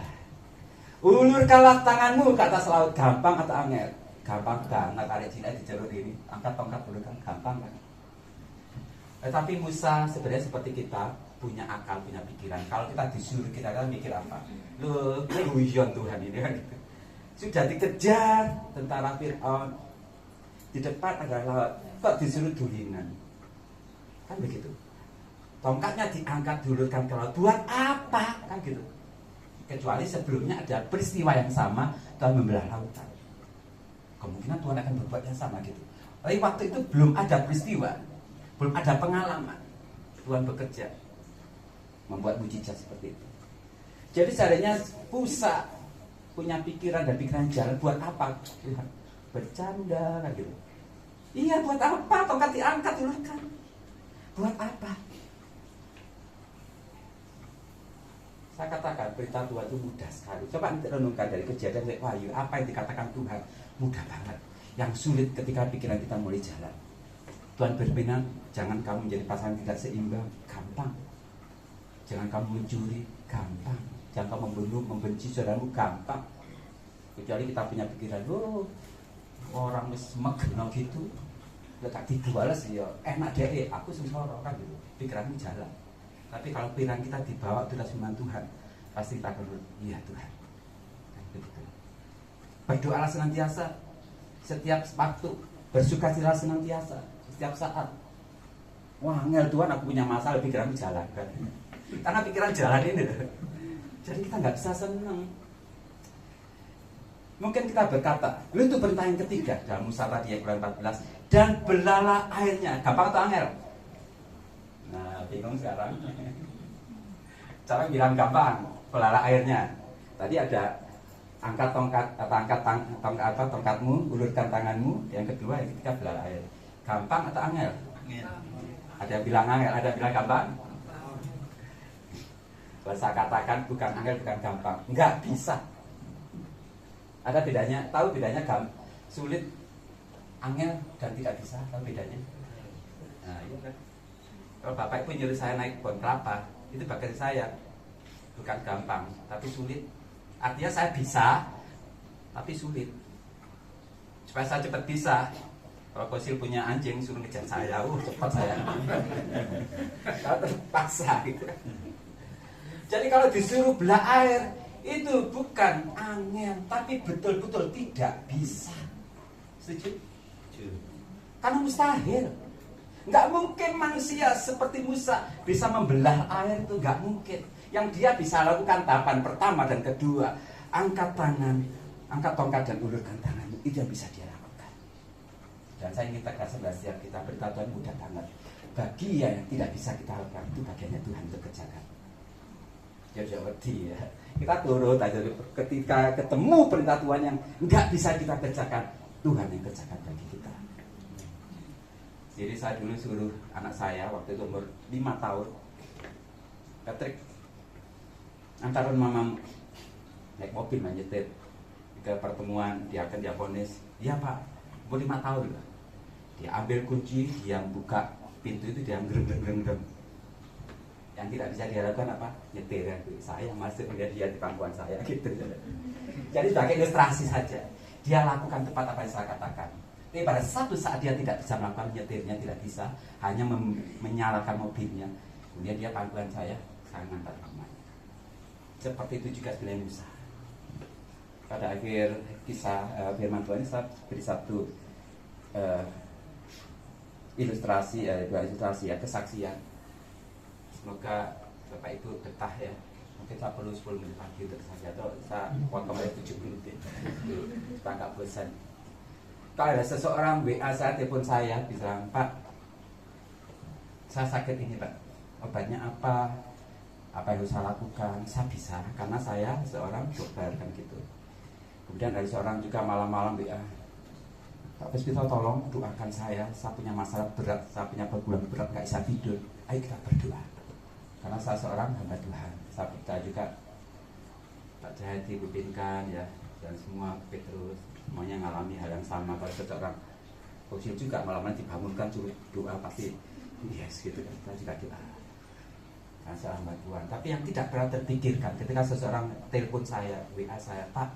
ulurkanlah tanganmu ke atas laut. Gampang atau angel? Gampang banget. Tarik Cina di jalur ini, angkat tongkat ulurkan, gampang banget. Tetapi Musa sebenarnya seperti kita, punya akal, punya pikiran. Kalau kita disuruh, kita akan mikir apa? Loh, guyon Tuhan ini kan gitu. Sudah dikejar tentara Fir'aun, di depan ada laut, kok disuruh dulinan? Kan begitu. Tongkatnya diangkat, diulurkan ke laut, buat apa? Kan gitu. Kecuali sebelumnya ada peristiwa yang sama, Tuhan membelah lautan. Kemungkinan Tuhan akan berbuat yang sama gitu. Tapi waktu itu belum ada peristiwa, belum ada pengalaman. Tuhan bekerja membuat mujizat seperti itu. Jadi seandainya Musa punya pikiran dan pikiran jalan, buat apa? Bercanda kan gitu. Iya, buat apa? Tongkat diangkat, ulurkan. Buat apa? Saya katakan perintah Tuhan itu mudah sekali. Coba nanti renungkan dari Kejadian sampai Wahyu, apa yang dikatakan Tuhan mudah banget. Yang sulit ketika pikiran kita mulai jalan. Tuhan berfirman, jangan kamu menjadi pasangan tidak seimbang, gampang. Jangan kamu mencuri, gampang. Jangan kamu membunuh, membenci saudaramu, gampang. Kecuali kita punya pikiran, orang wis megeno gitu, gak dibales ya enak deh, aku sensoro kan gitu. Pikiranmu jalan. Tapi kalau pikiran kita dibawa ke firman Tuhan, pasti kita akan iya Tuhan. Berdoalah senantiasa, setiap waktu, bersukacita senantiasa, setiap saat. Wah, ngel Tuhan, aku punya masalah, pikiranmu jalan kan. Karena pikiran jalan ini, jadi kita nggak bisa senang. Mungkin kita berkata, itu perintah yang ketiga dalam Musa tadi ayat 14, dan belalah airnya. Gampang atau angel? Nah, bingung sekarang. Cara bilang gampang, belalah airnya. Tadi ada angkat tongkat atau angkat tongkatmu, ulurkan tanganmu. Yang kedua, yang ketiga belalah air. Gampang atau angel? Ada yang bilang angel, ada yang bilang gampang. Saya katakan bukan angel, bukan gampang. Enggak bisa. Ada bedanya, tahu bedanya sulit, angel dan tidak bisa, tahu bedanya? Nah, iya kan. Kalau Bapak Ibu nyuruh saya naik pohon kelapa, itu bagi saya bukan gampang, tapi sulit. Artinya saya bisa, tapi sulit. Supaya saya cepat bisa. Kalau Kosil punya anjing suruh ngejar saya, cepat saya. Kalau terpaksa gitu. Jadi kalau disuruh belah air, itu bukan angin, tapi betul-betul tidak bisa. Setuju? Karena mustahil. Nggak mungkin manusia seperti Musa bisa membelah air, itu nggak mungkin. Yang dia bisa lakukan tahapan pertama dan kedua, angkat tangan, angkat tongkat dan ulurkan tanganmu, itu yang bisa dia lakukan. Dan saya ingin tegaskan setiap kita berita Tuhan mudah banget. Bagi yang tidak bisa kita lakukan, itu bagiannya Tuhan untuk kerjakan. Ya. Kita turut aja ketika ketemu perintah Tuhan yang nggak bisa kita kerjakan, Tuhan yang kerjakan bagi kita. Jadi saya dulu suruh anak saya waktu itu umur 5 tahun, Patrick, antaran mama naik mobil menyetir ke pertemuan diaken diakonis. Iya Pak, umur 5 tahun lah. Dia ambil kunci, dia buka pintu itu, dia gereng. Yang tidak bisa dia lakukan apa? Nyetir kan. Saya masuk melihat dia di pangkuan saya gitu. Jadi sebagai ilustrasi saja, dia lakukan tepat apa yang saya katakan. Tapi pada satu saat dia tidak bisa melakukan nyetirnya, tidak bisa, hanya menyalakan mobilnya. Kemudian dia pangkuan saya ngantar mamanya. Seperti itu juga sebenarnya Musa. Pada akhir kisah firman Tuhan ini saya beri satu ilustrasi, kesaksian. Semoga Bapak Ibu betah ya. Mungkin saya perlu 10 menit lagi untuk saja, atau saya potong dari 7 menit supaya nggak bosan. Kalau ada seseorang WA saya, telepon saya, bilang, Pak, saya sakit ini Pak, obatnya apa yang harus saya lakukan? Saya bisa, karena saya seorang dokter kan gitu. Kemudian ada seorang juga malam-malam WA, Pak Hospital tolong doakan saya punya masalah berat, saya punya pergumulan berat, nggak bisa tidur. Ayo kita berdoa. Karena saya seorang hamba Tuhan, saya percaya juga Pak Jahati, Bu Pinkan ya, dan semua Petrus semuanya mengalami hal yang sama. Kalau seorang Kosil juga malam-malam dibangunkan suruh doa, pasti yes gitu kan, kita juga doa. Karena saya hamba Tuhan. Tapi yang tidak pernah terpikirkan ketika seseorang telepon saya, WA saya, Pak,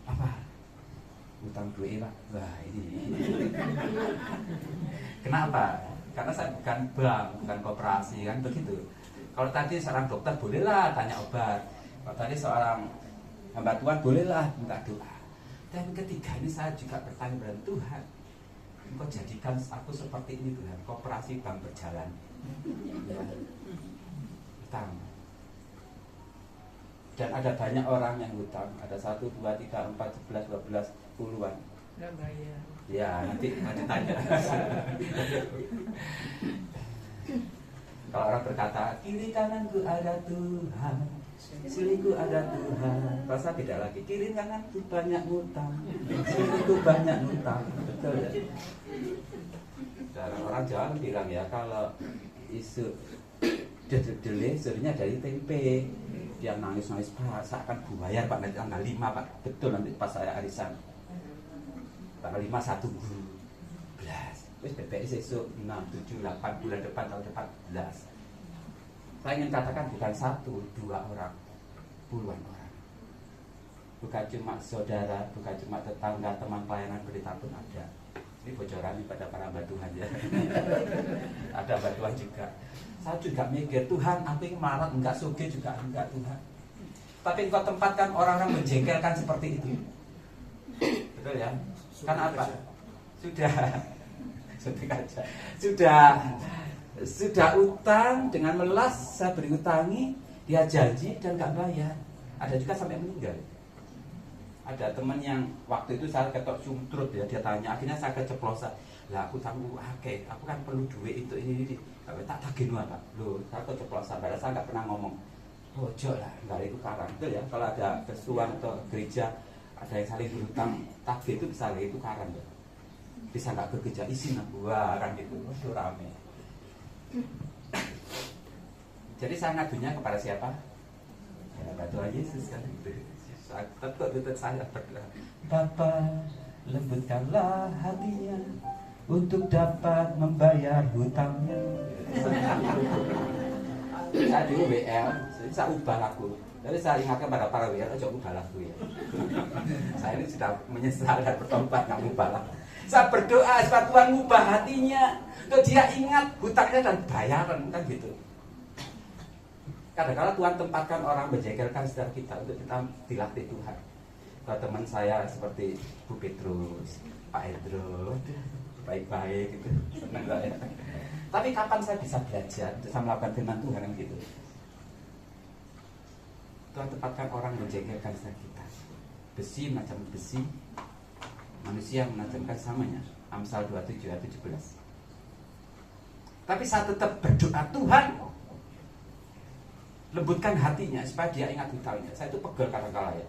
apa? Utang duit Pak. Wah ini. Kenapa? Karena saya bukan bank, bukan koperasi kan begitu. Kalau tadi seorang dokter bolehlah tanya obat. Kalau tadi seorang hamba Tuhan bolehlah minta doa. Dan ketiga ini saya juga bertanya kepada Tuhan, Engkau jadikan aku seperti ini Tuhan, koperasi bank berjalan. Ya. Utang. Dan ada banyak orang yang hutang. Ada 1, 2, 3, 4, 11, 12, puluhan. Nggak bayar. Ya nanti tanya. Kalau orang berkata kiri kananku ada Tuhan, siliku ada Tuhan, rasa beda lagi. Kiri kananku banyak ngutang, siliku banyak ngutang, betul ya. Dan orang Jawa bilang ya, kalau isu dedele sebenarnya dari tempe. Dia nangis-nangis, Pak, saya akan bayar Pak nanti tanggal 5 Pak. Betul, nanti pas saya arisan tanggal 5 1 belas. Wis bebek sesuk 6, 7, 8 bulan depan tahun depan 11. Saya ingin katakan bukan 1, 2 orang, puluhan orang. Bukan cuma saudara, bukan cuma tetangga, teman pelayanan berita pun ada. Ini bocoran pada para hamba Tuhan ya. Ada hamba Tuhan juga. Saya juga mikir, Tuhan, aku yang melarat, enggak suge juga enggak Tuhan. Tapi engkau tempatkan orang-orang menjengkelkan seperti itu. Betul ya? Kan apa? Sudah utang dengan melas, saya beri utangi, dia janji dan gak bayar. Ada juga sampai meninggal. Ada teman yang waktu itu saya ketok sumtrut ya, dia tanya, akhirnya saya keceplosan. Lah aku tahu, aku kan perlu duit itu ini. Tak tagih apa? Loh, saya keceplosan. Padahal saya nggak pernah ngomong. Ojo lah, nggak itu karang. Betul ya, kalau ada kesuan atau gereja ada yang saling berutang, tagih itu bisa itu karang ya. Bisa nggak ke gereja isi wah kan gitu, itu rame. Jadi saya ngadunya kepada siapa? Ya, Tuhan Yesus kan gitu. Tetap saya berdoa, Bapa, lembutkanlah hatinya untuk dapat membayar hutangnya. Saya dulu WL, saya ubah lagu. Jadi saya ingatkan pada para WL, coba ubah lagu ya. Saya ini sudah menyesal dan bertobat, nggak ubah lagu. Saya berdoa supaya Tuhan ubah hatinya, untuk dia ingat hutangnya dan bayaran kan gitu. Kadang-kadang Tuhan tempatkan orang menjengkelkan saudara kita untuk kita dilatih Tuhan. Kalau teman saya seperti Bu Petrus, Pak Edro, baik-baik gitu, senang gak ya? Tapi kapan saya bisa belajar, bisa melakukan firman Tuhan yang gitu? Tuhan tempatkan orang menjengkelkan saudara kita. Besi macam besi, manusia menajamkan samanya. Amsal 27 ayat 17. Tapi saya tetap berdoa, Tuhan lembutkan hatinya supaya dia ingat hutangnya. Saya itu pegel kadang-kala ya.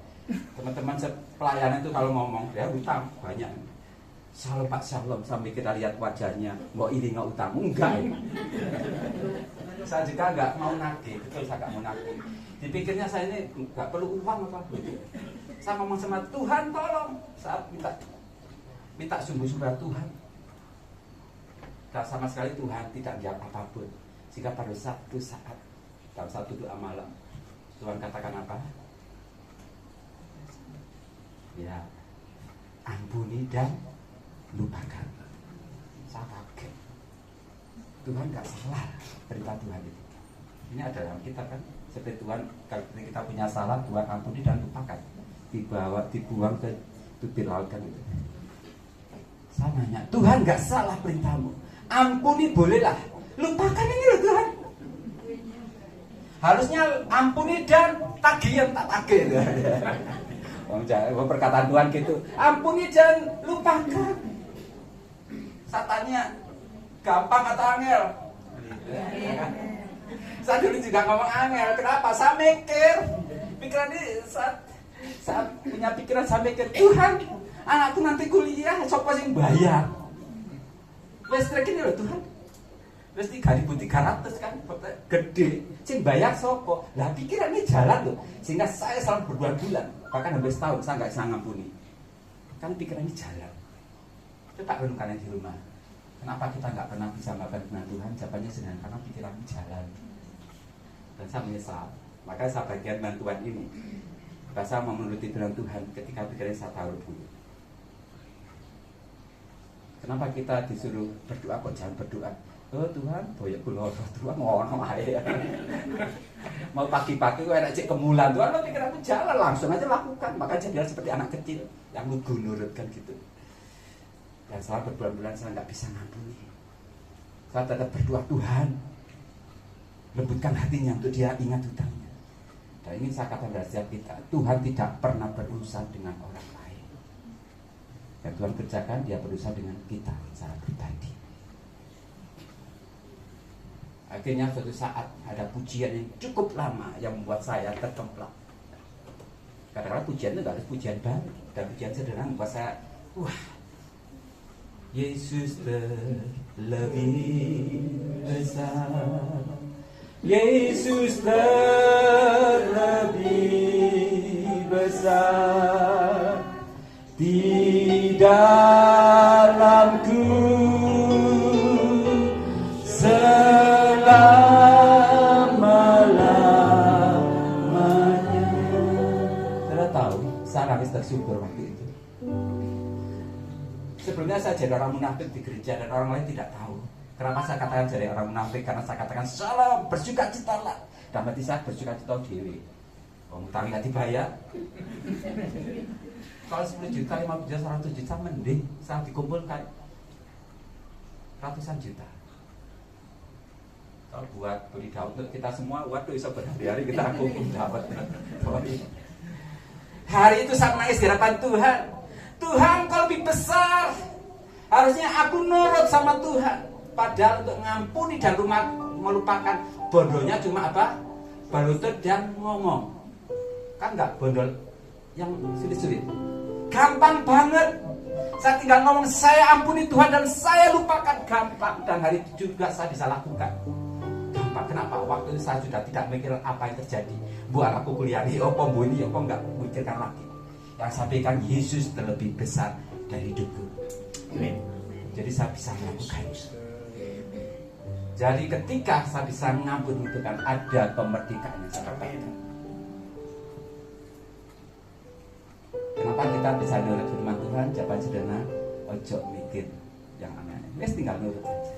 Teman-teman pelayanan itu kalau ngomong dia hutang banyak. Shalom Pak Shalom, sampai kita lihat wajahnya, mau ini nggak utang, enggak. Saya juga nggak mau nagih, betul saya nggak mau nagih. Dipikirnya saya ini nggak perlu uang apa gitu. Saya ngomong sama Tuhan, tolong. Saat minta sungguh-sungguh Tuhan. Dan sama sekali Tuhan tidak menjawab apapun. Sehingga pada satu saat dalam satu doa malam Tuhan katakan apa? Ya, ampuni dan lupakan. Saya kaget. Tuhan gak salah perintah Tuhan itu. Ini ada dalam kitab kan. Seperti Tuhan, kalau kita punya salah, Tuhan ampuni dan lupakan. Dibuang ke tepi laut kan itu. Saya nanya, Tuhan gak salah perintahmu. Ampuni bolehlah. Lupakan ini loh Tuhan. Harusnya ampuni dan tagih, tak tagih. Perkataan Tuhan gitu. Ampuni dan lupakan. Saya tanya, gampang atau angel? Saya dulu juga ngomong angel. Kenapa? Saya mikir. Pikiran ini saat punya pikiran saya mikir, Tuhan, anakku nanti kuliah, siapa yang bayar? Listrik ini loh Tuhan. Terus 3.300 kan, gede. Sing bayar sopo. Lah pikiran ini jalan loh. Sehingga saya selalu berbulan-bulan, bahkan hampir setahun saya nggak bisa ngampuni. Kan pikiran ini jalan. Coba renungkan di rumah. Kenapa kita nggak pernah bisa melakukan firman Tuhan? Jawabannya sederhana, karena pikiran ini jalan. Dan saya menyesal. Makanya saya bagian bantuan ini. Saya mau menuruti firman Tuhan ketika pikiran saya taruh dulu. Kenapa kita disuruh berdoa kok jangan berdoa? Oh Tuhan, boyok kula Tuhan ngono ae. Mau pagi-pagi kok enak cek kemulan Tuhan, lo pikiranku jalan langsung aja lakukan. Makanya biar seperti anak kecil yang lugu nurut kan gitu. Dan selama berbulan-bulan saya nggak bisa ngampuni. Saya tetap berdoa Tuhan, lembutkan hatinya untuk dia ingat hutangnya. Dan ini saya katakan dari setiap kita, Tuhan tidak pernah berurusan dengan orang lain. Dan Tuhan kerjakan, dia berurusan dengan kita secara pribadi. Akhirnya suatu saat ada pujian yang cukup lama yang membuat saya terkemplak. Kadang-kadang pujian itu gak harus pujian baru. Dan pujian sederhana membuat saya, wah, Yesus terlebih besar, Yesus terlebih besar di dalamku. subur waktu itu. Sebelumnya saya jadi orang munafik di gereja dan orang lain tidak tahu. Kenapa saya katakan jadi orang munafik? Karena saya katakan salam, bersukacitalah. Dan berarti saya bersukacita dewi. Utang nggak dibayar. Kalau 10 juta, 50 juta, 100 juta mending saya dikumpulkan ratusan juta. Kalau buat beli daun untuk kita semua, waduh bisa berhari-hari kita kumpul dapat. Hari itu saya menangis di hadapan Tuhan. Tuhan, kau lebih besar. Harusnya aku nurut sama Tuhan. Padahal untuk ngampuni dan rumah melupakan, bondonya cuma apa? Berlutut dan ngomong. Kan enggak bondol yang sulit-sulit. Gampang banget. Saya tinggal ngomong, saya ampuni Tuhan dan saya lupakan, gampang. Dan hari itu juga saya bisa lakukan. Gampang. Kenapa? Waktu itu saya sudah tidak mikir apa yang terjadi. Buat aku kuliah di opo bunyi, opo enggak mikirkan lagi. Yang saya pikirkan Yesus terlebih besar dari hidupku. Amin. Jadi saya bisa melakukan. Jadi ketika saya bisa mengampuni itu kan ada kemerdekaan yang saya dapatkan. Kenapa kita bisa nurut firman Tuhan? Jawaban sederhana, ojo mikir yang aneh-aneh. Wes tinggal nurut aja.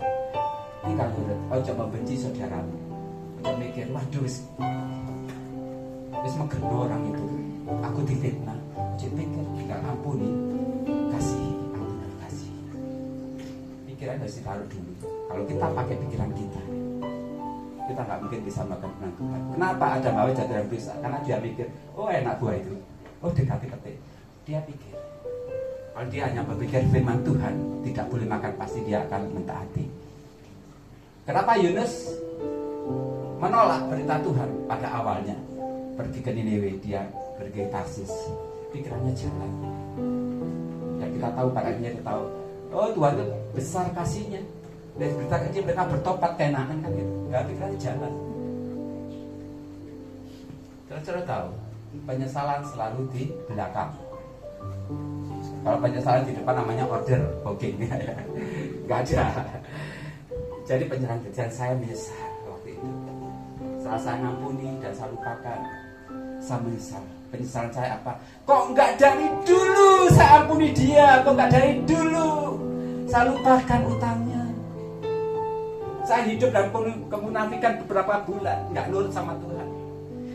Tinggal nurut, ojo membenci saudaramu. Ojo mikir, waduh wes megeno orang itu. Aku difitnah. Ojo pikir, tinggal ampuni. Kasih, ampuni, kasih. Pikiran harus ditaruh dulu. Kalau kita pakai pikiran kita nggak mungkin bisa makan firman Tuhan. Kenapa ada mawe jatuh dosa? Karena dia mikir, oh enak buah itu. Oh dekati petik. Dia pikir kalau dia hanya berpikir firman Tuhan tidak boleh makan, pasti dia akan mentaati. Kenapa Yunus menolak perintah Tuhan pada awalnya? Pergi ke Niniwe, dia pergi ke Tarsis, pikirannya jalan. Dan kita tahu pada akhirnya kita tahu, oh Tuhan itu besar kasihnya. Dan berita kecil mereka bertobat Kanaan kan gitu. Gak pikirannya jalan. Saudara tahu, penyesalan selalu di belakang. Kalau penyesalan di depan namanya order booking. Gak ada. Jadi penyerahan kerjaan saya menyesal waktu itu. Setelah saya ngampuni dan saya lupakan, saya menyesal. Penyesalan saya apa? Kok enggak dari dulu saya ampuni dia? Kok enggak dari dulu saya lupakan utangnya? Saya hidup dalam kemunafikan beberapa bulan, enggak nurut sama Tuhan.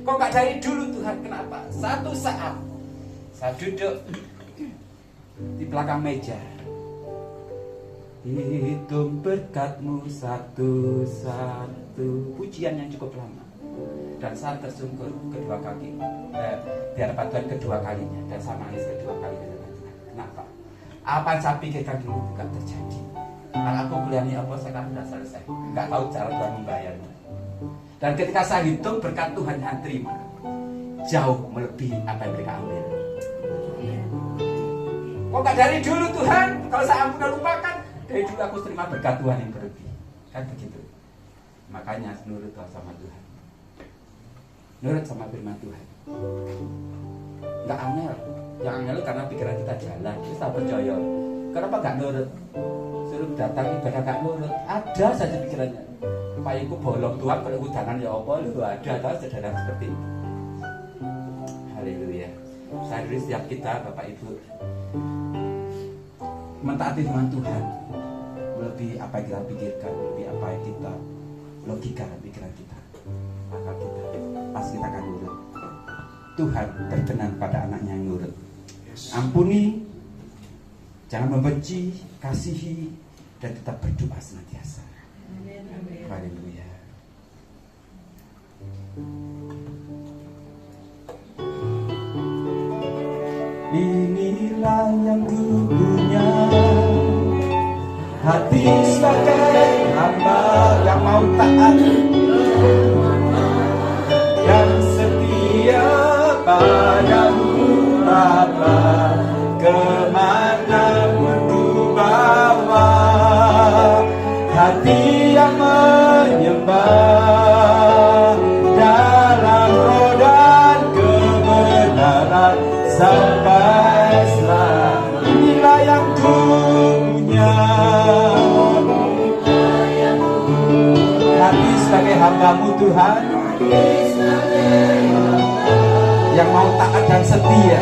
Kok enggak dari dulu Tuhan? Kenapa? Satu saat saya duduk di belakang meja, hitung berkat-Mu satu-satu, pujian yang cukup lama. Dan saya tersungkur kedua kaki di hadapan Tuhan kedua kalinya, dan saya nangis kedua kali di hadapan Tuhan. Kenapa? Apa yang saya pikirkan dulu bukan terjadi. Karena aku kuliah ini apa sekarang sudah selesai, nggak tahu cara Tuhan membayarnya. Dan ketika saya hitung berkat Tuhan yang terima jauh melebihi apa yang mereka ambil. Kok nggak dari dulu Tuhan? Kalau saya ampun dan lupakan, dari dulu aku terima berkat Tuhan yang berlebih. Kan begitu. Makanya nurut sama Tuhan, nurut sama firman Tuhan. Nggak angel. Yang angel karena pikiran kita jalan, kita percaya. Kenapa nggak nurut? Suruh datang ibadah nggak nurut, ada saja pikirannya. Payiku bolong Tuhan, kalau hudanan ya apa? Lu ada saudara seperti itu. Haleluya. Saya dulu setiap kita Bapak Ibu mentaati firman Tuhan lebih apa yang kita pikirkan, lebih apa yang kita logika pikiran kita, maka kita pasti kita akan nurut. Tuhan berkenan pada anaknya yang nurut. Ampuni, jangan membenci, kasihi, dan tetap berdoa senantiasa. Haleluya. Inilah yang dulunya hati sebagai hamba yang mau taat dan setia padamu Bapa, kemana pun bawa. Hati yang menyembah dalam roh dan kebenaran sampai selalu. Inilah yang ku punya, hati sebagai hamba-Mu Tuhan, yang mau taat dan setia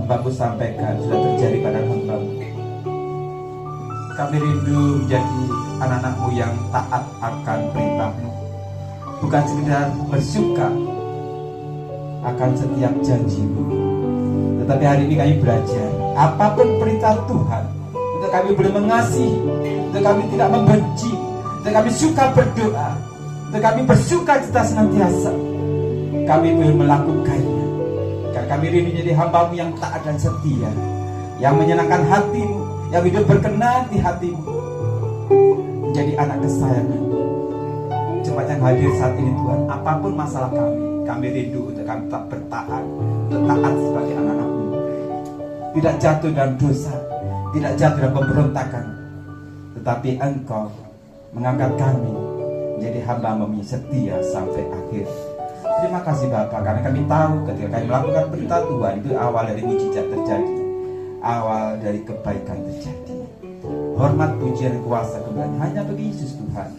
hambamu sampaikan sudah terjadi pada hambamu. Kami rindu menjadi anak-anakmu yang taat akan perintahmu, bukan sekedar bersuka akan setiap janjimu. Tetapi hari ini kami belajar, apapun perintah Tuhan, untuk kami boleh mengasihi, untuk kami tidak membenci, untuk kami suka berdoa, untuk kami bersuka cita senantiasa, kami boleh melakukannya. Karena kami rindu menjadi hambamu yang taat dan setia, yang menyenangkan hatimu, yang hidup berkenan di hatimu, menjadi anak kesayangan. Jemaat yang hadir saat ini Tuhan, apapun masalah kami rindu untuk kami tetap bertahan, untuk taat sebagai anak-anakmu, tidak jatuh dalam dosa, tidak jatuh dalam pemberontakan, tetapi Engkau mengangkat kami menjadi hamba-Mu yang setia sampai akhir. Terima kasih Bapa, karena kami tahu ketika kami melakukan perintah Tuhan, itu awal dari mujizat terjadi, awal dari kebaikan terjadi. Hormat, pujian, kuasa, kemuliaan hanya bagi Yesus Tuhan.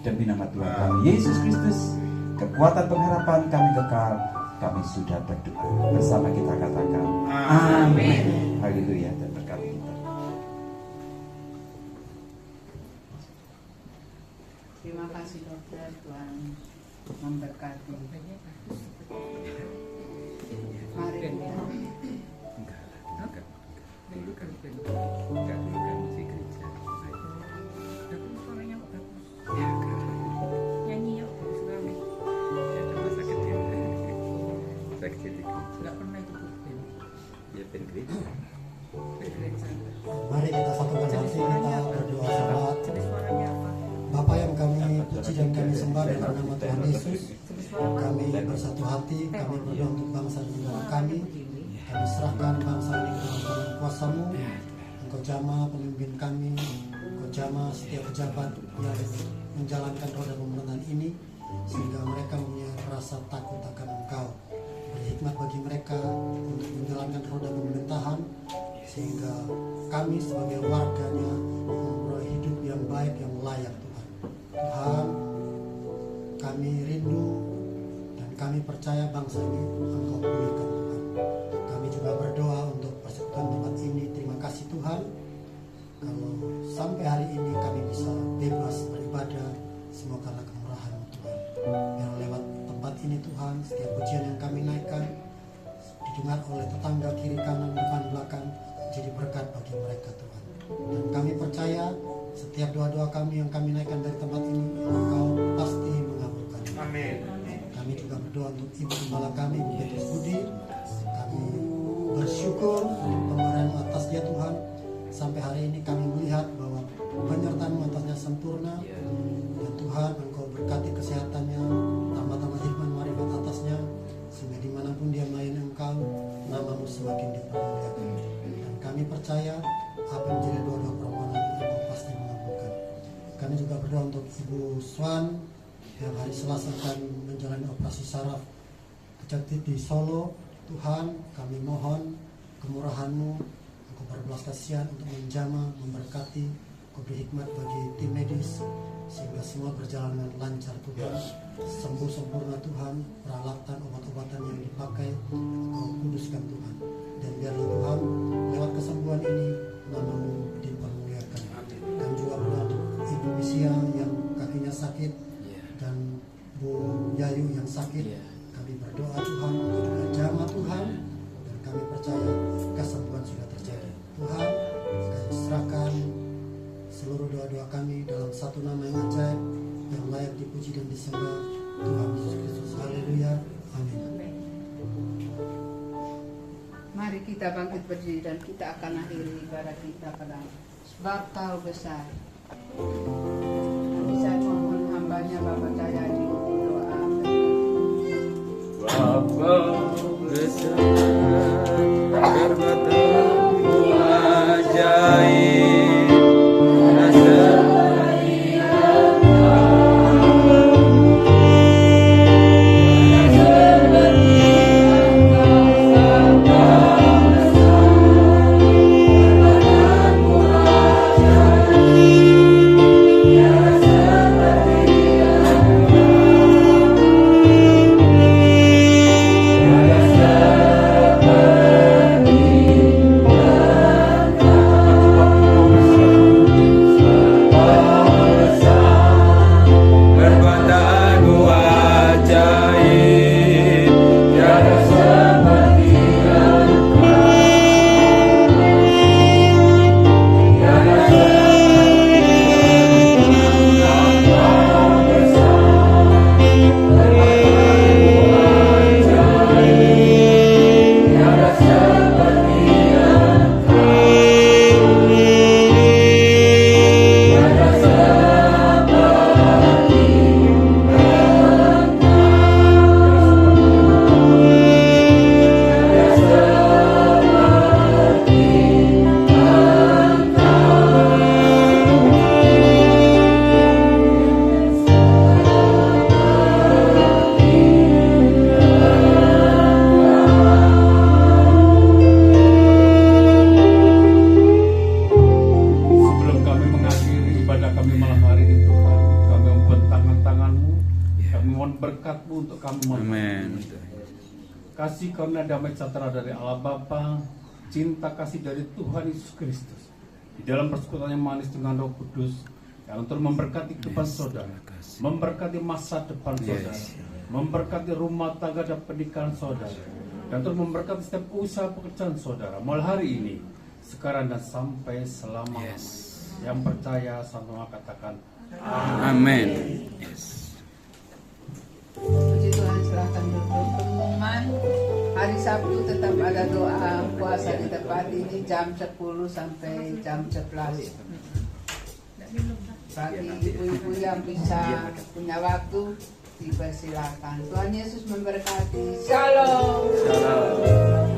Demi nama Tuhan kami Yesus Kristus, kekuatan pengharapan kami kekal, kami sudah berdoa. Bersama kita katakan amin. Haleluya, dan berkati kita. Terima kasih dokter, Tuhan memberkati. Mari kita Mari kita satukan hati, kita berdoa salat. Bapa yang kami puji dan kami sembah dalam nama Tuhan Yesus, kami bersatu hati, kami berdoa untuk bangsa dan negara kami. Kami serahkan bangsa ini ke dalam tangan kuasa-Mu. Engkau jamah pemimpin kami, Engkau jamah setiap pejabat yang menjalankan roda pemerintahan ini, sehingga mereka mempunyai rasa takut akan Engkau. Beri hikmat bagi mereka untuk menjalankan roda pemerintahan, sehingga kami sebagai warganya memperoleh hidup yang baik, yang layak Tuhan. Tuhan, kami rindu dan kami percaya bangsa ini Engkau pulihkan Tuhan. Kami juga berdoa untuk persekutuan tempat ini. Terima kasih Tuhan, kalau sampai hari ini kami bisa bebas beribadah, semua karena kemurahan-Mu Tuhan. Biar lewat tempat ini Tuhan, setiap pujian yang kami naikkan didengar oleh tetangga kiri kanan depan belakang, jadi berkat bagi mereka Tuhan. Dan kami percaya setiap doa-doa kami yang kami naikkan dari tempat ini, Engkau pasti mengabulkan. Amin. Kami juga berdoa untuk Ibu Gembala kami, Ibu Beatrice Budi. Kami bersyukur untuk pemberian atas dia Tuhan. Sampai hari ini kami melihat bahwa penyertaan atasnya sempurna. Dan Tuhan, Engkau berkati kesehatannya, tambah-tambah hikmat marifat atasnya, sehingga dimanapun dia melayani Engkau, nama-Mu semakin dipermuliakan. Dan kami percaya apa yang menjadi doa-doa permohonan ini Engkau pasti mengabulkan. Kami juga berdoa untuk Ibu Swan yang hari Selasa akan menjalani operasi saraf kejepit di Solo. Tuhan, kami mohon kemurahan-Mu, Engkau berbelas kasihan untuk menjamah, memberkati, Engkau beri hikmat bagi tim medis, sehingga semua berjalan dengan lancar Tuhan. Sembuh sempurna Tuhan, peralatan obat-obatan yang dipakai Engkau kuduskan Tuhan. Dan biarlah Tuhan, lewat kesembuhan ini nama-Mu dipermuliakan. Dan juga berdoa untuk Ibu Misia yang kakinya sakit, dan Bu Yayu yang sakit. Kami berdoa Tuhan, Engkau juga jamah Tuhan, dan kami percaya kesembuhan sudah terjadi. Tuhan, kami serahkan seluruh doa-doa kami dalam satu nama yang ajaib, yang layak dipuji dan disembah, Tuhan Yesus Kristus. Haleluya. Amin. Mari kita bangkit berdiri dan kita akan akhiri ibadah kita pada Bapa besar. Bisa mohon hambanya Bapak Cahyadi doa. Bapa besar, perbuatanmu ajaib, rasa malam hari ini Tuhan, kami membentangkan tangan-Mu, kami mohon berkat-Mu untuk kami Amin. kasih karunia damai sejahtera dari Allah Bapa, cinta kasih dari Tuhan Yesus Kristus, di dalam persekutuan yang manis dengan Roh Kudus, yang terus memberkati kehidupan saudara, memberkati masa depan saudara, memberkati rumah tangga dan pernikahan saudara, dan terus memberkati setiap usaha pekerjaan saudara mulai hari ini, sekarang dan sampai selama-lamanya. Yang percaya sama katakan Amin. Puji Tuhan, silahkan duduk. Pengumuman hari Sabtu tetap ada doa puasa di tempat ini jam 10 sampai jam 11. Bagi ibu-ibu yang bisa punya waktu, dipersilakan. Tuhan Yesus memberkati. Shalom. Shalom.